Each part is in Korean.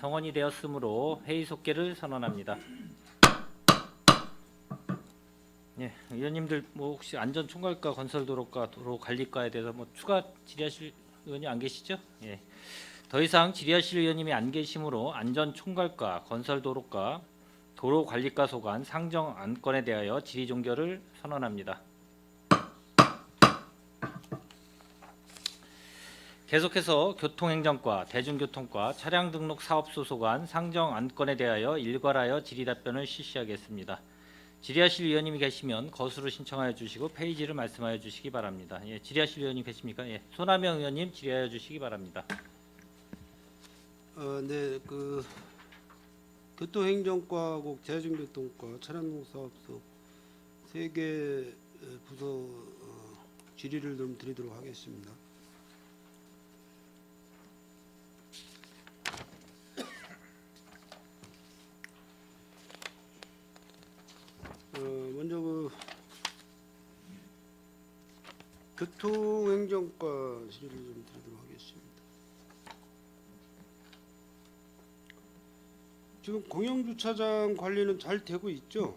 성원이 되었으므로 회의 속개를 선언합니다. 예, 의원님들 뭐 혹시 안전총괄과 건설도로과 도로관리과에 대해서 뭐 추가 질의하실 의원이 안 계시죠? 예. 더 이상 질의하실 의원님이 안 계시므로 안전총괄과 건설도로과 도로관리과 소관 상정 안건에 대하여 질의 종결을 선언합니다. 계속해서 교통행정과, 대중교통과, 차량등록사업소 소관 상정 안건에 대하여 일괄하여 질의답변을 실시하겠습니다. 질의하실 의원님이 계시면 거수로 신청하여 주시고 페이지를 말씀하여 주시기 바랍니다. 예, 질의하실 의원님 계십니까? 예, 손하명 의원님 질의하여 주시기 바랍니다. 네, 교통행정과하고 대중교통과, 차량공사업소 세 개 부서 질의를 좀 드리도록 하겠습니다. 먼저 교통행정과 질의를 좀 드리도록 하겠습니다. 지금 공영주차장 관리는 잘 되고 있죠?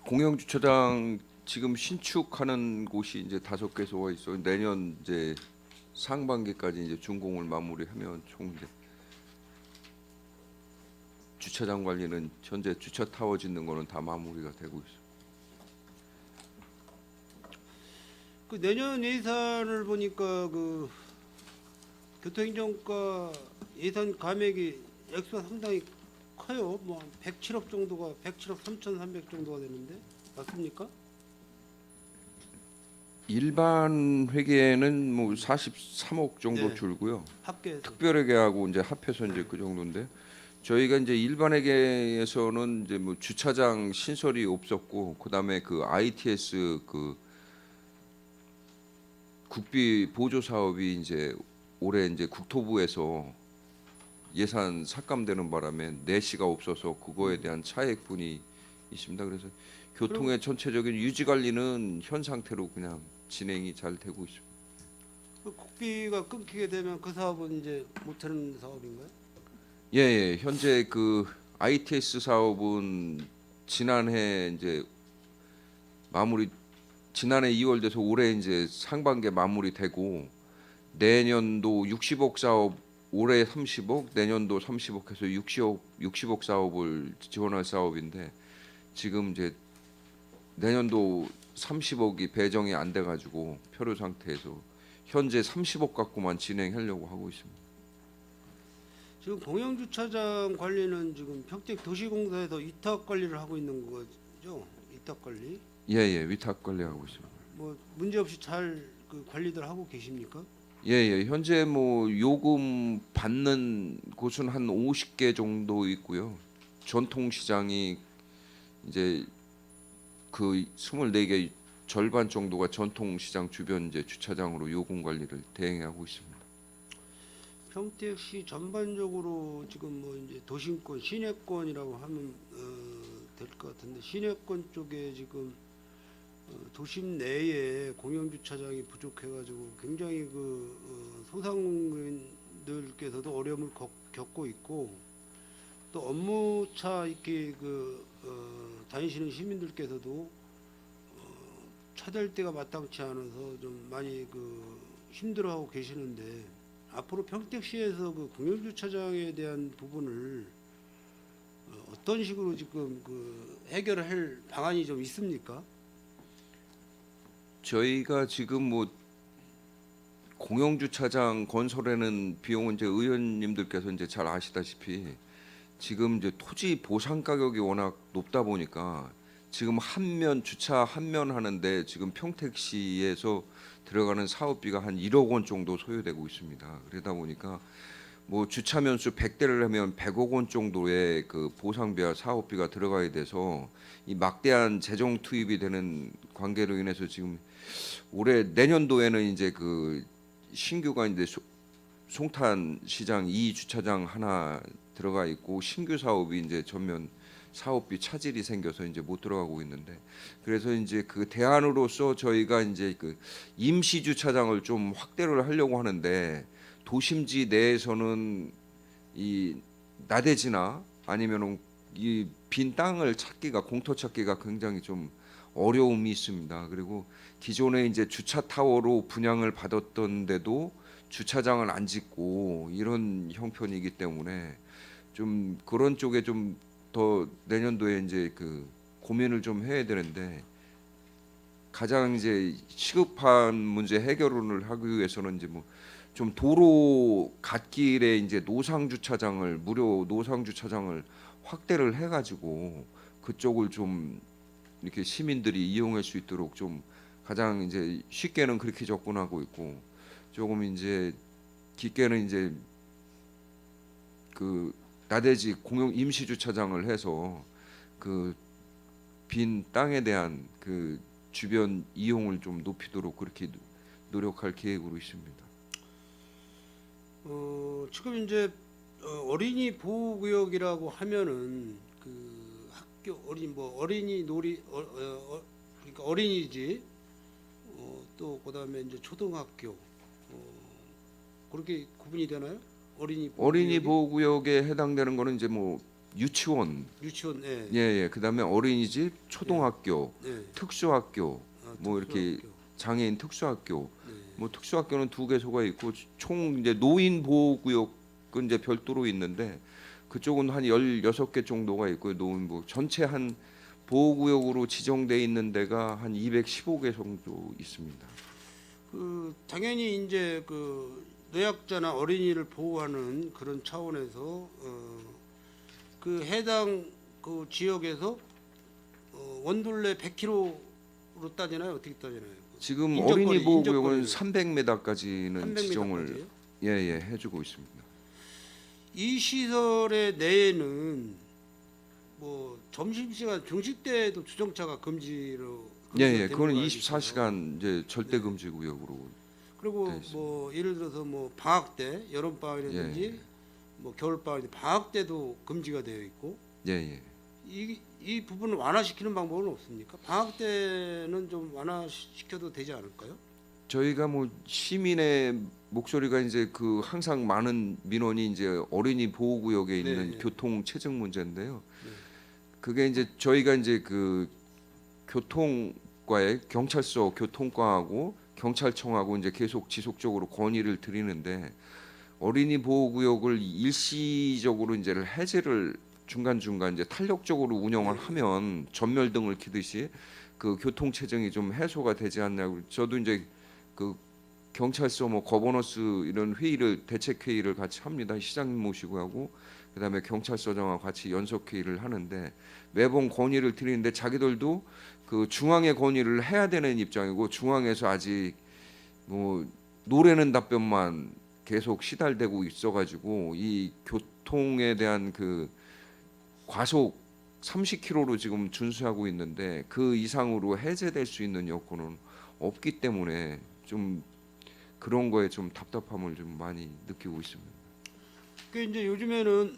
공영주차장 지금 신축하는 곳이 이제 5개소가 있어요. 내년 이제 상반기까지 이제 준공을 마무리하면 총 이제 주차장 관리는 현재 주차 타워 짓는 거는 다 마무리가 되고 있어요. 그 내년 예산을 보니까 그 교통행정과 예산 감액이 액수가 상당히 커요. 뭐 107억 정도가 107억 3,300 정도가 되는데 맞습니까? 일반 회계는 뭐 43억 정도 네. 줄고요. 합계해서 특별회계하고 이제 합해서 이제 그 정도인데 저희가 이제 일반 회계에서는 이제 뭐 주차장 신설이 없었고 그다음에 그 ITS 그 국비 보조 사업이 이제 올해 이제 국토부에서 예산 삭감되는 바람에 내시가 없어서 그거에 대한 차액분이 있습니다. 그래서 교통의 전체적인 유지 관리는 현 상태로 그냥 진행이 잘 되고 있습니다. 그 국비가 끊기게 되면 그 사업은 이제 못하는 사업인가요? 예, 예. 현재 그 ITS 사업은 지난해 이제 마무리 지난해 2월 돼서 올해 이제 상반기에 마무리되고 내년도 60억 사업 올해 30억 내년도 30억 해서 60억 사업을 지원할 사업인데 지금 이제 내년도 30억이 배정이 안 돼 가지고 표류 상태에서 현재 30억 갖고만 진행하려고 하고 있습니다. 지금 공영주차장 관리는 지금 평택도시공사에서 위탁 관리를 하고 있는 거죠? 위탁 관리? 예, 예. 위탁 관리하고 있습니다. 뭐 문제 없이 잘 그 관리들 하고 계십니까? 예, 예. 현재 뭐 요금 받는 곳은 한 50개 정도 있고요. 전통 시장이 이제 그 24개 절반 정도가 전통 시장 주변 이제 주차장으로 요금 관리를 대행하고 있습니다. 평택시 전반적으로 지금 뭐 이제 도심권, 시내권이라고 하면 될 것 같은데 시내권 쪽에 지금 도심 내에 공영주차장이 부족해가지고 굉장히 소상공인들께서도 어려움을 겪고 있고 또 업무차 이렇게 다니시는 시민들께서도 차댈 데가 마땅치 않아서 좀 많이 힘들어하고 계시는데 앞으로 평택시에서 그 공영주차장에 대한 부분을 어떤 식으로 지금 해결을 할 방안이 좀 있습니까? 저희가 지금 뭐 공영주차장 건설에는 비용은 이제 의원님들께서 이제 잘 아시다시피 지금 이제 토지 보상 가격이 워낙 높다 보니까 지금 주차 한 면 하는데 지금 평택시에서 들어가는 사업비가 한 1억 원 정도 소요되고 있습니다. 그러다 보니까 뭐 주차 면수 100대를 하면 100억 원 정도의 그 보상비와 사업비가 들어가야 돼서 이 막대한 재정 투입이 되는 관계로 인해서 지금 올해 내년도에는 이제 그 신규가 이제 송탄 시장 2 주차장 하나 들어가 있고 신규 사업이 이제 전면 사업비 차질이 생겨서 이제 못 들어가고 있는데 그래서 이제 그 대안으로서 저희가 이제 그 임시 주차장을 좀 확대를 하려고 하는데 도심지 내에서는 이 나대지나 아니면은 이 빈 땅을 찾기가 공터 찾기가 굉장히 좀 어려움이 있습니다. 그리고 기존에 이제 주차 타워로 분양을 받았던데도 주차장을 안 짓고 이런 형편이기 때문에 좀 그런 쪽에 좀 더 내년도에 이제 그 고민을 좀 해야 되는데 가장 이제 시급한 문제 해결을 하기 위해서는 이제 뭐 좀 도로 갓길에 이제 노상 주차장을 무료 노상 주차장을 확대를 해가지고 그쪽을 좀 이렇게 시민들이 이용할 수 있도록 좀 가장 이제 쉽게는 그렇게 접근하고 있고 조금 이제 깊게는 이제 그 나대지 공용 임시 주차장을 해서 그 빈 땅에 대한 그 주변 이용을 좀 높이도록 그렇게 노력할 계획으로 있습니다. 지금 이제 어린이 보호구역이라고 하면은 그 학교 어린이 놀이 그러니까 어린이집 또 그다음에 이제 초등학교 그렇게 구분이 되나요? 어린이 보호구역에 해당되는 거는 이제 뭐 유치원, 유치원, 예, 예, 그다음에 어린이집, 초등학교, 예, 특수학교, 뭐 이렇게 특수학교, 장애인 특수학교, 예. 뭐 특수학교는 2개소가 있고 총 이제 노인 보호구역은 이제 별도로 있는데 그쪽은 한 16개 정도가 있고요. 노인 보호 전체 한 보호구역으로 지정돼 있는 데가 한 215개 정도 있습니다. 그 당연히 이제 그 노약자나 어린이를 보호하는 그런 차원에서 그 해당 그 지역에서 원둘레 100km로 따지나요? 어떻게 따지나요? 지금 인접거리, 어린이 보호구역은 인접거리를. 300m까지는 300m까지요? 지정을 해주고 있습니다. 이 시설의 내에는 뭐 점심시간 중식 때도 주정차가 금지로 예, 되는 그거는 거 알고 있어요. 24시간 이제 절대 금지 구역으로 그리고 돼 있습니다. 뭐 예를 들어서 뭐 방학 때 여름 방학이라든지 예. 뭐 겨울 방학 때도 금지가 되어 있고 예. 이 부분을 완화시키는 방법은 없습니까? 방학 때는 좀 완화시켜도 되지 않을까요? 저희가 뭐 시민의 목소리가 이제 그 항상 많은 민원이 이제 어린이 보호구역에 있는 네. 교통 체증 문제인데요. 네. 그게 이제 저희가 이제 그 교통과의 경찰서 교통과하고 경찰청하고 이제 계속 지속적으로 건의를 드리는데 어린이 보호구역을 일시적으로 이제 해제를 중간중간 이제 탄력적으로 운영을 하면 전멸등을 켜듯이 그 교통 체증이 좀 해소가 되지 않냐고 저도 이제 그 경찰서 뭐 거버넌스 이런 회의를 대책 회의를 같이 합니다. 시장님 모시고 하고 그다음에 경찰서장과 같이 연석 회의를 하는데 매번 건의를 드리는데 자기들도 그 중앙에 건의를 해야 되는 입장이고 중앙에서 아직 뭐 노래는 답변만 계속 시달되고 있어가지고 이 교통에 대한 그 과속 30km로 지금 준수하고 있는데 그 이상으로 해제될 수 있는 여건은 없기 때문에 좀 그런 거에 좀 답답함을 좀 많이 느끼고 있습니다. 그 이제 요즘에는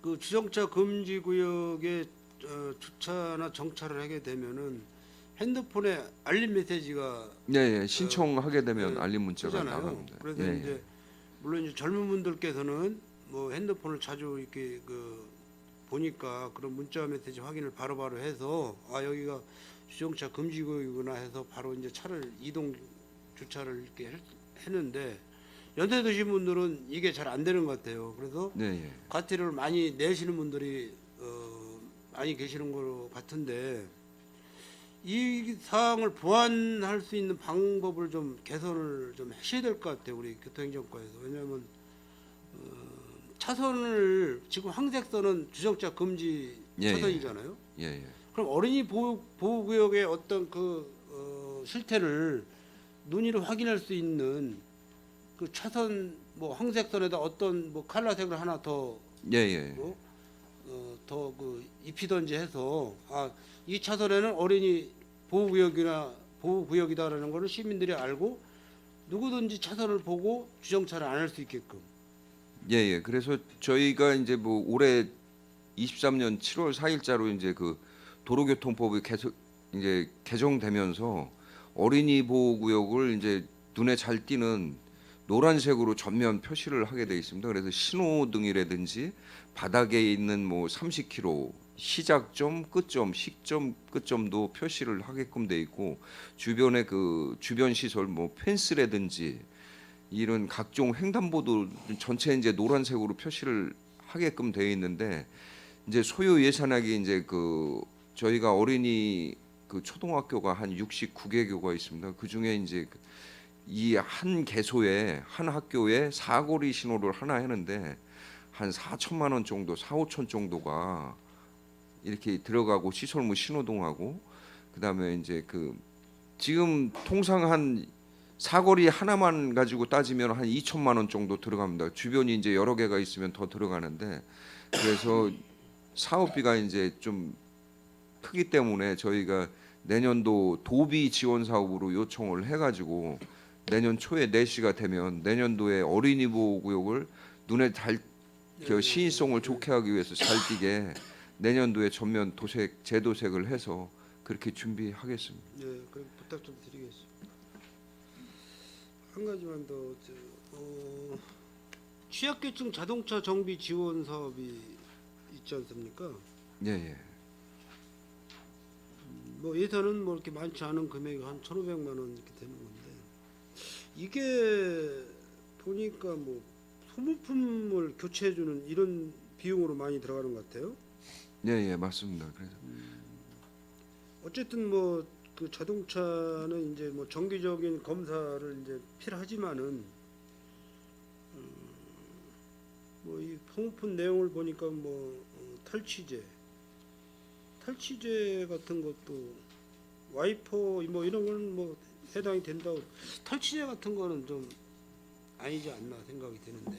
그 주정차 금지 구역에 주차나 정차를 하게 되면은 핸드폰에 알림 메시지가 신청하게 되면 네, 알림 문자가 뜨잖아요. 나갑니다. 그래서 이제 물론 이제 젊은 분들께서는 뭐 핸드폰을 자주 이렇게 그 보니까 그런 문자 메시지 확인을 바로바로 해서 아 여기가 주정차 금지 구역이구나 해서 바로 이제 차를 이동 주차를 이렇게 했는데 연세 드신 분들은 이게 잘 안 되는 것 같아요. 그래서 과태료를 많이 내시는 분들이 많이 계시는 것 같은데 이 사항을 보완할 수 있는 방법을 좀 개선을 좀 하셔야 될 것 같아요. 우리 교통행정과에서. 왜냐하면 차선을 지금 황색선은 주정차 금지 차선이잖아요. 그럼 어린이 보호구역의 어떤 그 실태를 눈으로 확인할 수 있는 그 차선 뭐 황색선에다 어떤 뭐 칼라색을 하나 더 더 그 입히던지 해서 아 이 차선에는 어린이 보호구역이다라는 거를 시민들이 알고 누구든지 차선을 보고 주정차를 안 할 수 있게끔. 그래서 저희가 이제 뭐 올해 23년 7월 4일자로 이제 그 도로교통법이 계속 이제 개정되면서 어린이 보호구역을 이제 눈에 잘 띄는 노란색으로 전면 표시를 하게 돼 있습니다. 그래서 신호등이라든지 바닥에 있는 뭐 30km 시작점, 끝점, 시점, 끝점도 표시를 하게끔 돼 있고 주변에 그 주변 시설 뭐 펜스라든지 이런 각종 횡단보도 전체 이제 노란색으로 표시를 하게끔 되어 있는데 이제 소요 예산액이 이제 그 저희가 어린이 그 초등학교가 한 69개교가 있습니다. 그 중에 이제 이 한 개소에 한 학교에 사거리 신호를 하나 하는데 한 4천만 원 정도, 4, 5천 정도가 이렇게 들어가고 시설물 신호등하고 그다음에 이제 그 지금 통상 한 사거리 하나만 가지고 따지면 한 2천만 원 정도 들어갑니다. 주변이 이제 여러 개가 있으면 더 들어가는데 그래서 사업비가 이제 좀 크기 때문에 저희가 내년도 도비 지원 사업으로 요청을 해가지고 내년 초에 내시가 되면 내년도에 어린이 보호 구역을 눈에 잘 시인성을 좋게 하기 위해서 잘 띄게 내년도에 전면 도색 재도색을 해서 그렇게 준비하겠습니다. 네, 그럼 부탁 좀 드리겠습니다. 한 가지만 더 취약계층 자동차 정비 지원 사업이 있지 않습니까? 예, 예. 뭐 예산은 뭐 이렇게 많지 않은 금액이 한 1,500만 원 이렇게 되는 건데 이게 보니까 뭐 소모품을 교체해주는 이런 비용으로 많이 들어가는 것 같아요. 예, 예, 맞습니다. 그래서 어쨌든 뭐 그 자동차는 이제 뭐 정기적인 검사를 이제 필요하지만은 뭐 이 소모품 내용을 보니까 뭐 탈취제 같은 것도 와이퍼 뭐 이런 거는 뭐 해당이 된다고 탈취제 같은 거는 좀 아니지 않나 생각이 드는데.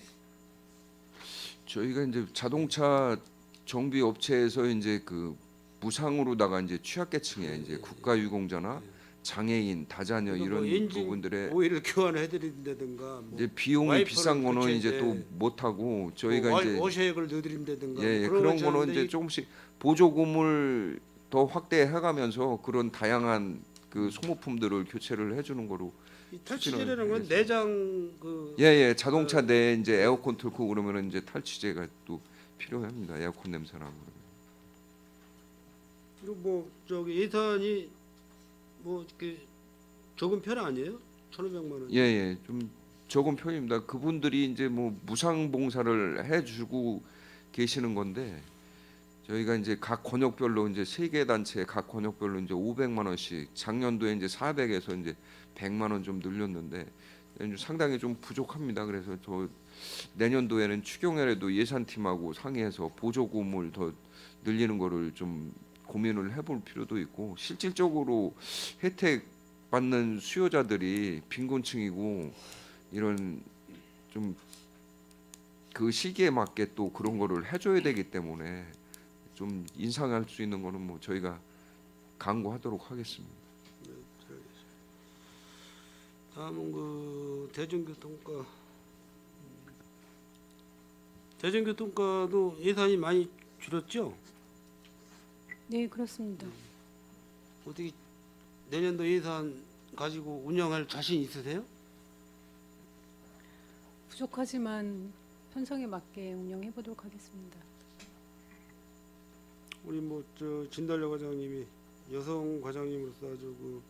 저희가 이제 자동차 정비 업체에서 이제 그 무상으로다가 이제 취약계층에 이제 국가유공자나 장애인, 다자녀 그러니까 이런 뭐 엔진 부분들의 오일을 교환해 드린다든가 뭐 이제 비용이 와이퍼를 비싼 거는 교체, 이제 또 예. 못 하고 저희가 뭐 이제 워셔액을 넣어 드린다든가 예, 예, 뭐 그런 거 거는 하는데 이제 조금씩 보조금을 더 확대해가면서 그런 다양한 그 소모품들을 교체를 해주는 거로 이 탈취제라는 건 하겠습니다. 내장 그 예, 예, 자동차 어, 내 이제 에어컨 틀고 그러면은 이제 탈취제가 또 필요합니다. 에어컨 냄새 나고. 그리고 뭐 저기 예산이 뭐 이렇게 적은 편 아니에요? 1,500만 원. 예, 예, 좀 적은 편입니다. 그분들이 이제 뭐 무상 봉사를 해주고 계시는 건데 저희가 이제 각 권역별로 이제 세 개 단체 각 권역별로 이제 500만 원씩 작년도에 이제 400에서 이제 100만 원 좀 늘렸는데 상당히 좀 부족합니다. 그래서 저 내년도에는 추경회라도 예산팀하고 상의해서 보조금을 더 늘리는 거를 좀 고민을 해볼 필요도 있고 실질적으로 혜택 받는 수요자들이 빈곤층이고 이런 좀 그 시기에 맞게 또 그런 거를 해줘야 되기 때문에 좀 인상할 수 있는 거는 뭐 저희가 강구하도록 하겠습니다. 다음은 그 대중교통과 대중교통과도 예산이 많이 줄었죠? 네, 그렇습니다. 어떻게 내년도 예산 가지고 운영할 자신 있으세요? 부족하지만 편성에 맞게 운영해 보도록 하겠습니다. 우리 뭐 저 진달래 과장님이 여성 과장님으로서 아주 그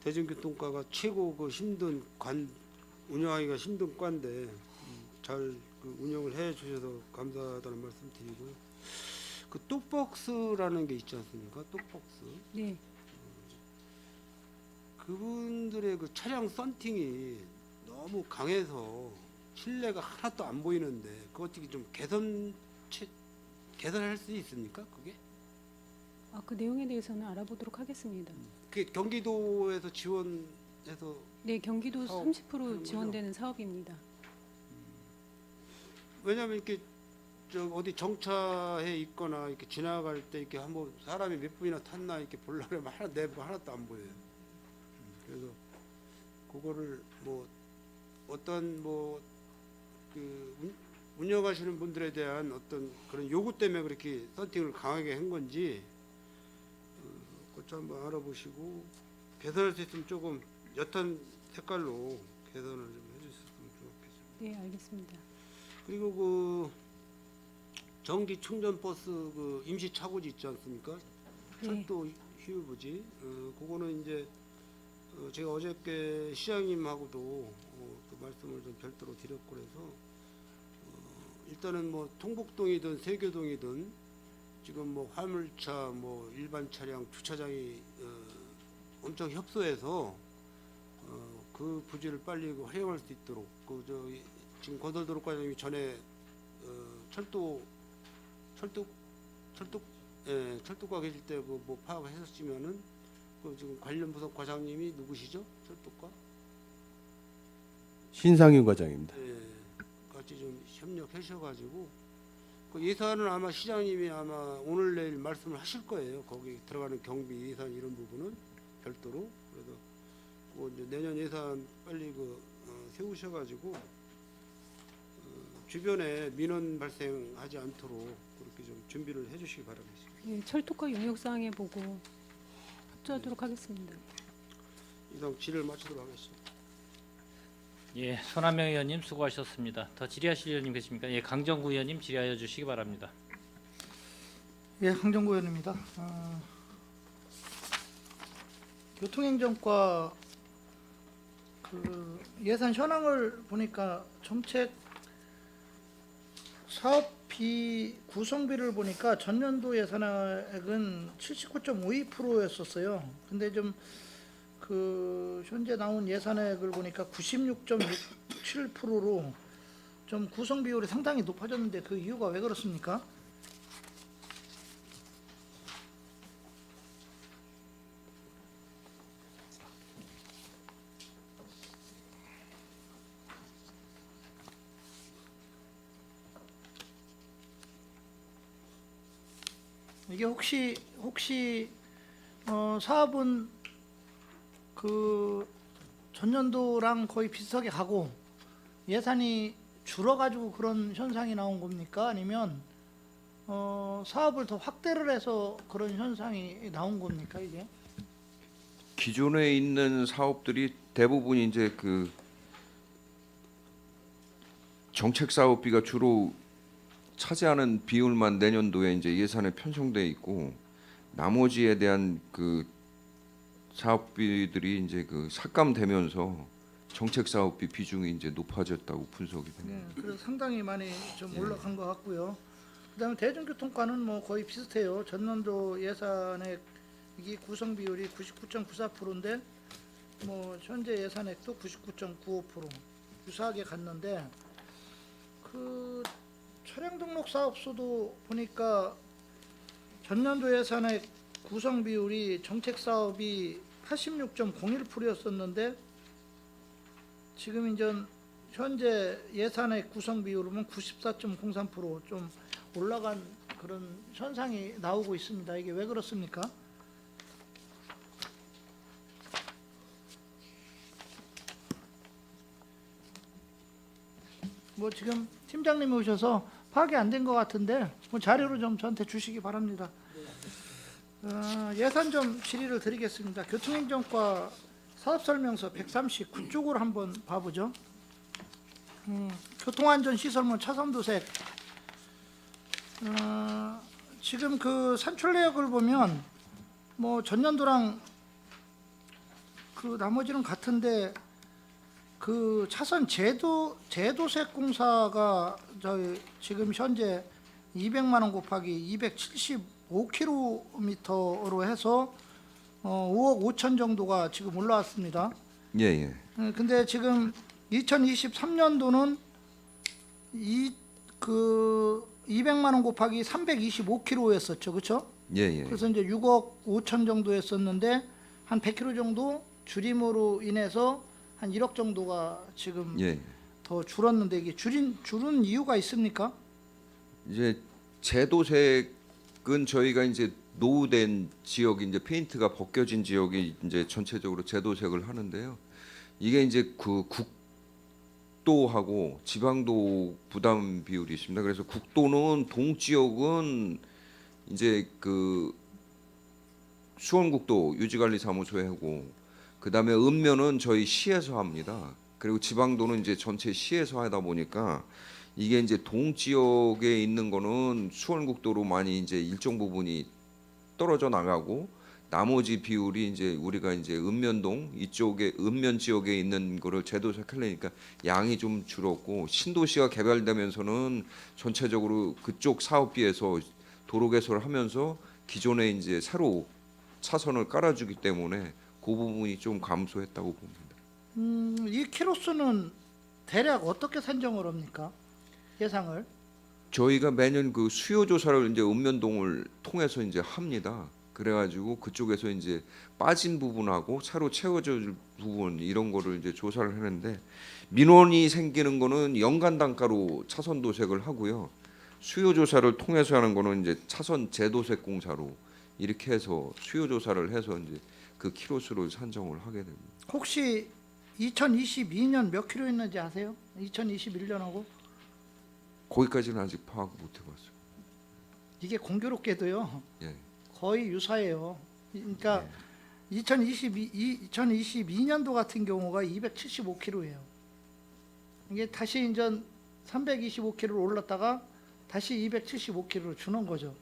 대중교통과가 최고 그 힘든 운영하기가 힘든 과인데 잘 그 운영을 해 주셔서 감사하다는 말씀 드리고 그 뚝박스라는 게 있지 않습니까? 뚝박스 네, 그분들의 그 차량 썬팅이 너무 강해서 실내가 하나도 안 보이는데 그거 어떻게 좀 개선할 수 있습니까? 그게? 그 내용에 대해서는 알아보도록 하겠습니다. 그게 경기도에서 지원해서 네, 경기도 사업 30% 하는 지원되는 사업입니다. 왜냐하면 이렇게 저 어디 정차해 있거나 이렇게 지나갈 때 이렇게 한번 사람이 몇 분이나 탔나 이렇게 보려면 내부 하나도 안 보여요. 그래서 그거를 뭐 어떤 뭐 그 운영하시는 분들에 대한 어떤 그런 요구 때문에 그렇게 썬팅을 강하게 한 건지 그것 한번 알아보시고 개선할 수 있으면 조금 옅은 색깔로 개선을 좀 해주셨으면 네, 알겠습니다. 그리고 그 전기 충전 버스 그 임시 차고지 있지 않습니까? 네. 철도 휴부지. 그거는 이제 제가 어저께 시장님하고도 그 말씀을 좀 별도로 드렸고 그래서 일단은 뭐 통북동이든 세교동이든 지금 뭐 화물차 뭐 일반 차량 주차장이 엄청 협소해서 그 부지를 빨리 그 활용할 수 있도록 지금 건설도로과장님이 전에 철도과 계실 때 그 뭐 파악하셨으면은 그 지금 관련 부서 과장님이 누구시죠? 철도과? 신상윤 과장입니다. 같이 좀 협력하셔가지고 그 예산은 아마 시장님이 아마 오늘 내일 말씀을 하실 거예요. 거기 들어가는 경비 예산 이런 부분은 별도로. 그래서 그거 이제 내년 예산 빨리 세우셔가지고 주변에 민원 발생하지 않도록 그렇게 좀 준비를 해주시기 바라겠습니다. 네, 철도과 용역사항에 보고 협조하도록 하겠습니다. 이상 질의를 마치도록 하겠습니다. 예, 손한명 의원님 수고하셨습니다. 더 질의하실 의원님 계십니까? 예, 강정구 의원님 질의하여 주시기 바랍니다. 예, 황정구 의원입니다. 교통행정과 그 예산 현황을 보니까 정책 사업비 구성비를 보니까 전년도 예산액은 79.52%였었어요. 근데 좀 그 현재 나온 예산액을 보니까 96.67%로 좀 구성 비율이 상당히 높아졌는데 그 이유가 왜 그렇습니까? 이게 혹시 사업은 그 전년도랑 거의 비슷하게 가고 예산이 줄어가지고 그런 현상이 나온 겁니까? 아니면 사업을 더 확대를 해서 그런 현상이 나온 겁니까 이게? 기존에 있는 사업들이 대부분 이제 그 정책 사업비가 주로 차지하는 비율만 내년도에 이제 예산에 편성돼 있고 나머지에 대한 그 사업비들이 이제 그 삭감되면서 정책 사업비 비중이 이제 높아졌다고 분석이 됩니다. 네, 그래서 상당히 많이 좀 올라간 것 같고요. 그다음에 대중교통과는 뭐 거의 비슷해요. 전년도 예산액 이게 구성 비율이 99.94%인데 뭐 현재 예산액도 99.95% 유사하게 갔는데 그 차량 등록 사업소도 보니까 전년도 예산액 구성 비율이 정책 사업이 86.01%였었는데 지금 이제 현재 예산액 구성 비율은 94.03%좀 올라간 그런 현상이 나오고 있습니다. 이게 왜 그렇습니까? 뭐 지금 팀장님이 오셔서 파악이 안 된 것 같은데 뭐 자료로 좀 저한테 주시기 바랍니다. 예산 좀 질의를 드리겠습니다. 교통행정과 사업설명서 139쪽으로 한번 봐보죠. 교통안전시설물 차선도색 지금 그 산출내역을 보면 뭐 전년도랑 그 나머지는 같은데 그 차선 제도색 공사가 저희 지금 현재 200만 원 곱하기 275km로 해서 5억 5천 정도가 지금 올라왔습니다. 예, 예. 근데 지금 2023년도는 그 200만 원 곱하기 325km였었죠. 그렇죠? 예, 예. 그래서 이제 6억 5천 정도였었는데 한 100km 정도 줄임으로 인해서 한 1억 정도가 지금 예. 더 줄었는데 이게 줄은 이유가 있습니까? 이제 제도색은 저희가 이제 노후된 지역이 이제 페인트가 벗겨진 지역이 이제 전체적으로 제도색을 하는데요. 이게 이제 그 국도하고 지방도 부담 비율이 있습니다. 그래서 국도는 동지역은 이제 그 수원국도 유지관리사무소에 하고 그다음에 읍면은 저희 시에서 합니다. 그리고 지방도는 이제 전체 시에서 하다 보니까 이게 이제 동지역에 있는 거는 수원국도로 많이 이제 일정 부분이 떨어져 나가고 나머지 비율이 이제 우리가 이제 읍면동 이쪽에 읍면 지역에 있는 거를 재도색하려니까 양이 좀 줄었고 신도시가 개발되면서는 전체적으로 그쪽 사업비에서 도로 개설을 하면서 기존에 이제 새로 차선을 깔아주기 때문에 그 부분이 좀 감소했다고 봅니다. 이 키로수는 대략 어떻게 산정을 합니까? 예상을. 저희가 매년 그 수요 조사를 이제 읍면동을 통해서 이제 합니다. 그래가지고 그쪽에서 이제 빠진 부분하고 차로 채워질 부분 이런 거를 이제 조사를 하는데 민원이 생기는 거는 연간 단가로 차선 도색을 하고요. 수요 조사를 통해서 하는 거는 이제 차선 재도색 공사로 이렇게 해서 수요 조사를 해서 이제 그 키로수를 산정을 하게 됩니다. 혹시 2022년 몇 킬로 있는지 아세요? 2021년하고 거기까지는 아직 파악 못 해봤어요. 이게 공교롭게도요. 예. 거의 유사해요. 그러니까 2022년도 같은 경우가 275km예요. 이게 다시 이제 325km로 올랐다가 다시 275km로 주는 거죠.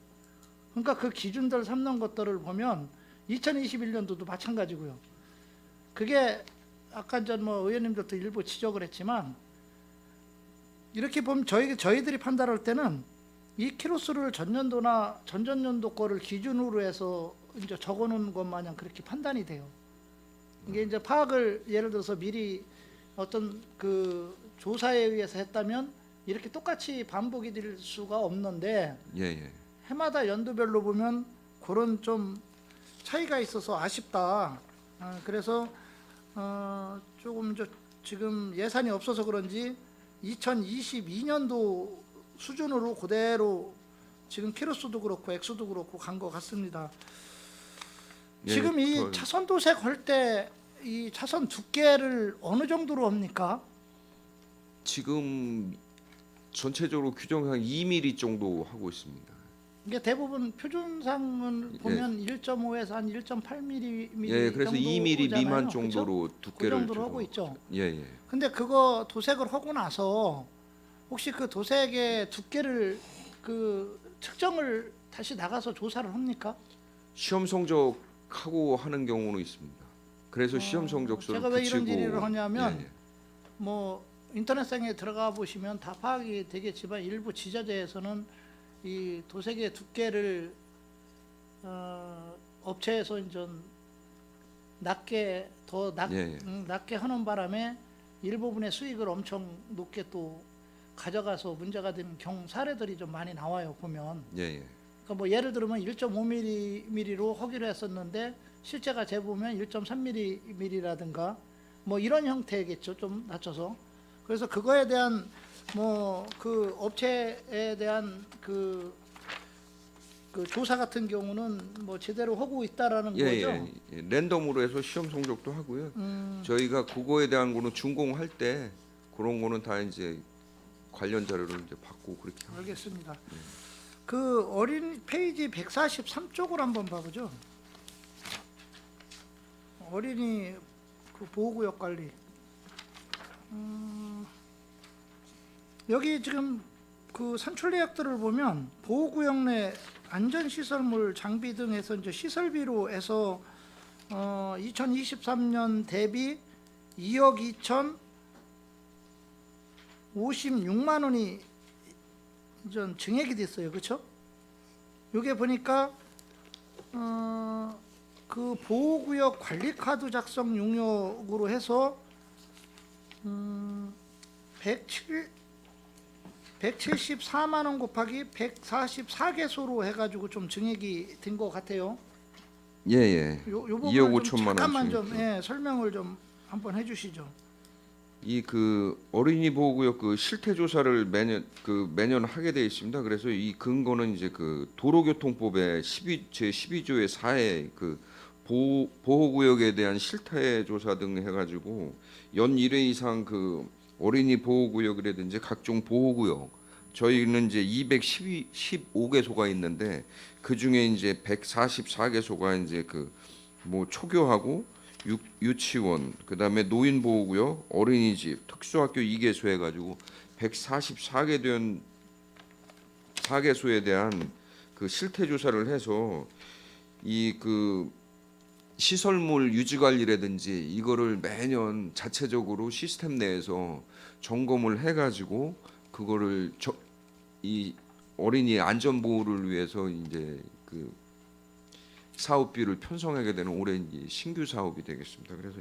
그러니까 그 기준들 삼는 것들을 보면 2021년도도 마찬가지고요. 그게 아까 전 뭐 의원님들도 일부 지적을 했지만 이렇게 보면 저희들이 판단할 때는 이 키로수를 전년도나 전전년도 거를 기준으로 해서 이제 적어놓은 것 마냥 그렇게 판단이 돼요. 이게 이제 파악을 예를 들어서 미리 어떤 그 조사에 의해서 했다면 이렇게 똑같이 반복이 될 수가 없는데 예. 해마다 연도별로 보면 그런 좀 차이가 있어서 아쉽다. 그래서 조금 지금 예산이 없어서 그런지 2022년도 수준으로 그대로 지금 키로수도 그렇고 액수도 그렇고 간 것 같습니다. 예, 지금 이 저- 차선 도색 할 때 이 차선 두께를 어느 정도로 합니까? 지금 전체적으로 규정상 2mm 정도 하고 있습니다. 이게 대부분 표준상은 보면 1.5에서 한 1.8mm 예, 그래서 2mm 미만 정도잖아요. 그쵸? 정도로 그 두께를 정도로 하고 주고 있죠. 예. 근데 그거 도색을 하고 나서 혹시 그 도색의 두께를 그 측정을 다시 나가서 조사를 합니까? 시험 성적하고 하는 경우는 있습니다. 그래서 시험 성적서를 제가 왜 붙이고 이런 질의를 하냐면 예. 뭐 인터넷상에 들어가 보시면 다 파악이 되겠지만 일부 지자체에서는 이 도색의 두께를 업체에서 이제 낮게 예. 낮게 하는 바람에 일부분의 수익을 엄청 높게 또 가져가서 문제가 되는 사례들이 좀 많이 나와요 보면. 예. 그러니까 뭐 예를 들면 1.5mm로 하기로 했었는데 실제가 재보면 1.3mm라든가 뭐 이런 형태겠죠. 좀 낮춰서. 그래서 그거에 대한 뭐 그 업체에 대한 그 조사 같은 경우는 뭐 제대로 하고 있다라는 거죠. 예. 랜덤으로 해서 시험 성적도 하고요. 음, 저희가 그거에 대한 거는 준공할 때 그런 거는 다 이제 관련 자료를 이제 받고 그렇게 합니다. 알겠습니다. 그 어린 페이지 143쪽을 한번 봐보죠. 어린이 그 보호구역 관리. 여기 지금 그 산출 내역들을 보면 보호구역 내 안전시설물 장비 등에서 이제 시설비로 해서 2023년 대비 2억 2,056만 원이 좀 증액이 됐어요. 그렇죠? 요게 보니까 그 보호구역 관리카드 작성 용역으로 해서 174만 원 곱하기 144개소로 해가지고 좀 증액이 된 것 같아요. 예. 요 2억 부분을 좀 5천만 원 잠깐만 좀 증액. 설명을 좀 한번 해주시죠. 이 그 어린이 보호구역 그 실태 조사를 매년 하게 돼 있습니다. 그래서 이 근거는 이제 그 도로교통법의 제 12조의 4의 그 보호구역에 대한 실태 조사 등 해가지고 연 1회 이상 그 어린이 보호구역이라든지 각종 보호구역 저희는 이제 215개소가 있는데 그 중에 이제 144개소가 이제 그 뭐 초교하고 유치원, 그다음에 노인보호구역, 어린이집, 특수학교 2개소 해가지고 144개 된 4개소에 대한 그 실태 조사를 해서 이 그 시설물 유지 관리라든지 이거를 매년 자체적으로 시스템 내에서 점검을 해가지고 그거를 이 어린이 안전 보호를 위해서 이제 그 사업비를 편성하게 되는 올해 이제 신규 사업이 되겠습니다. 그래서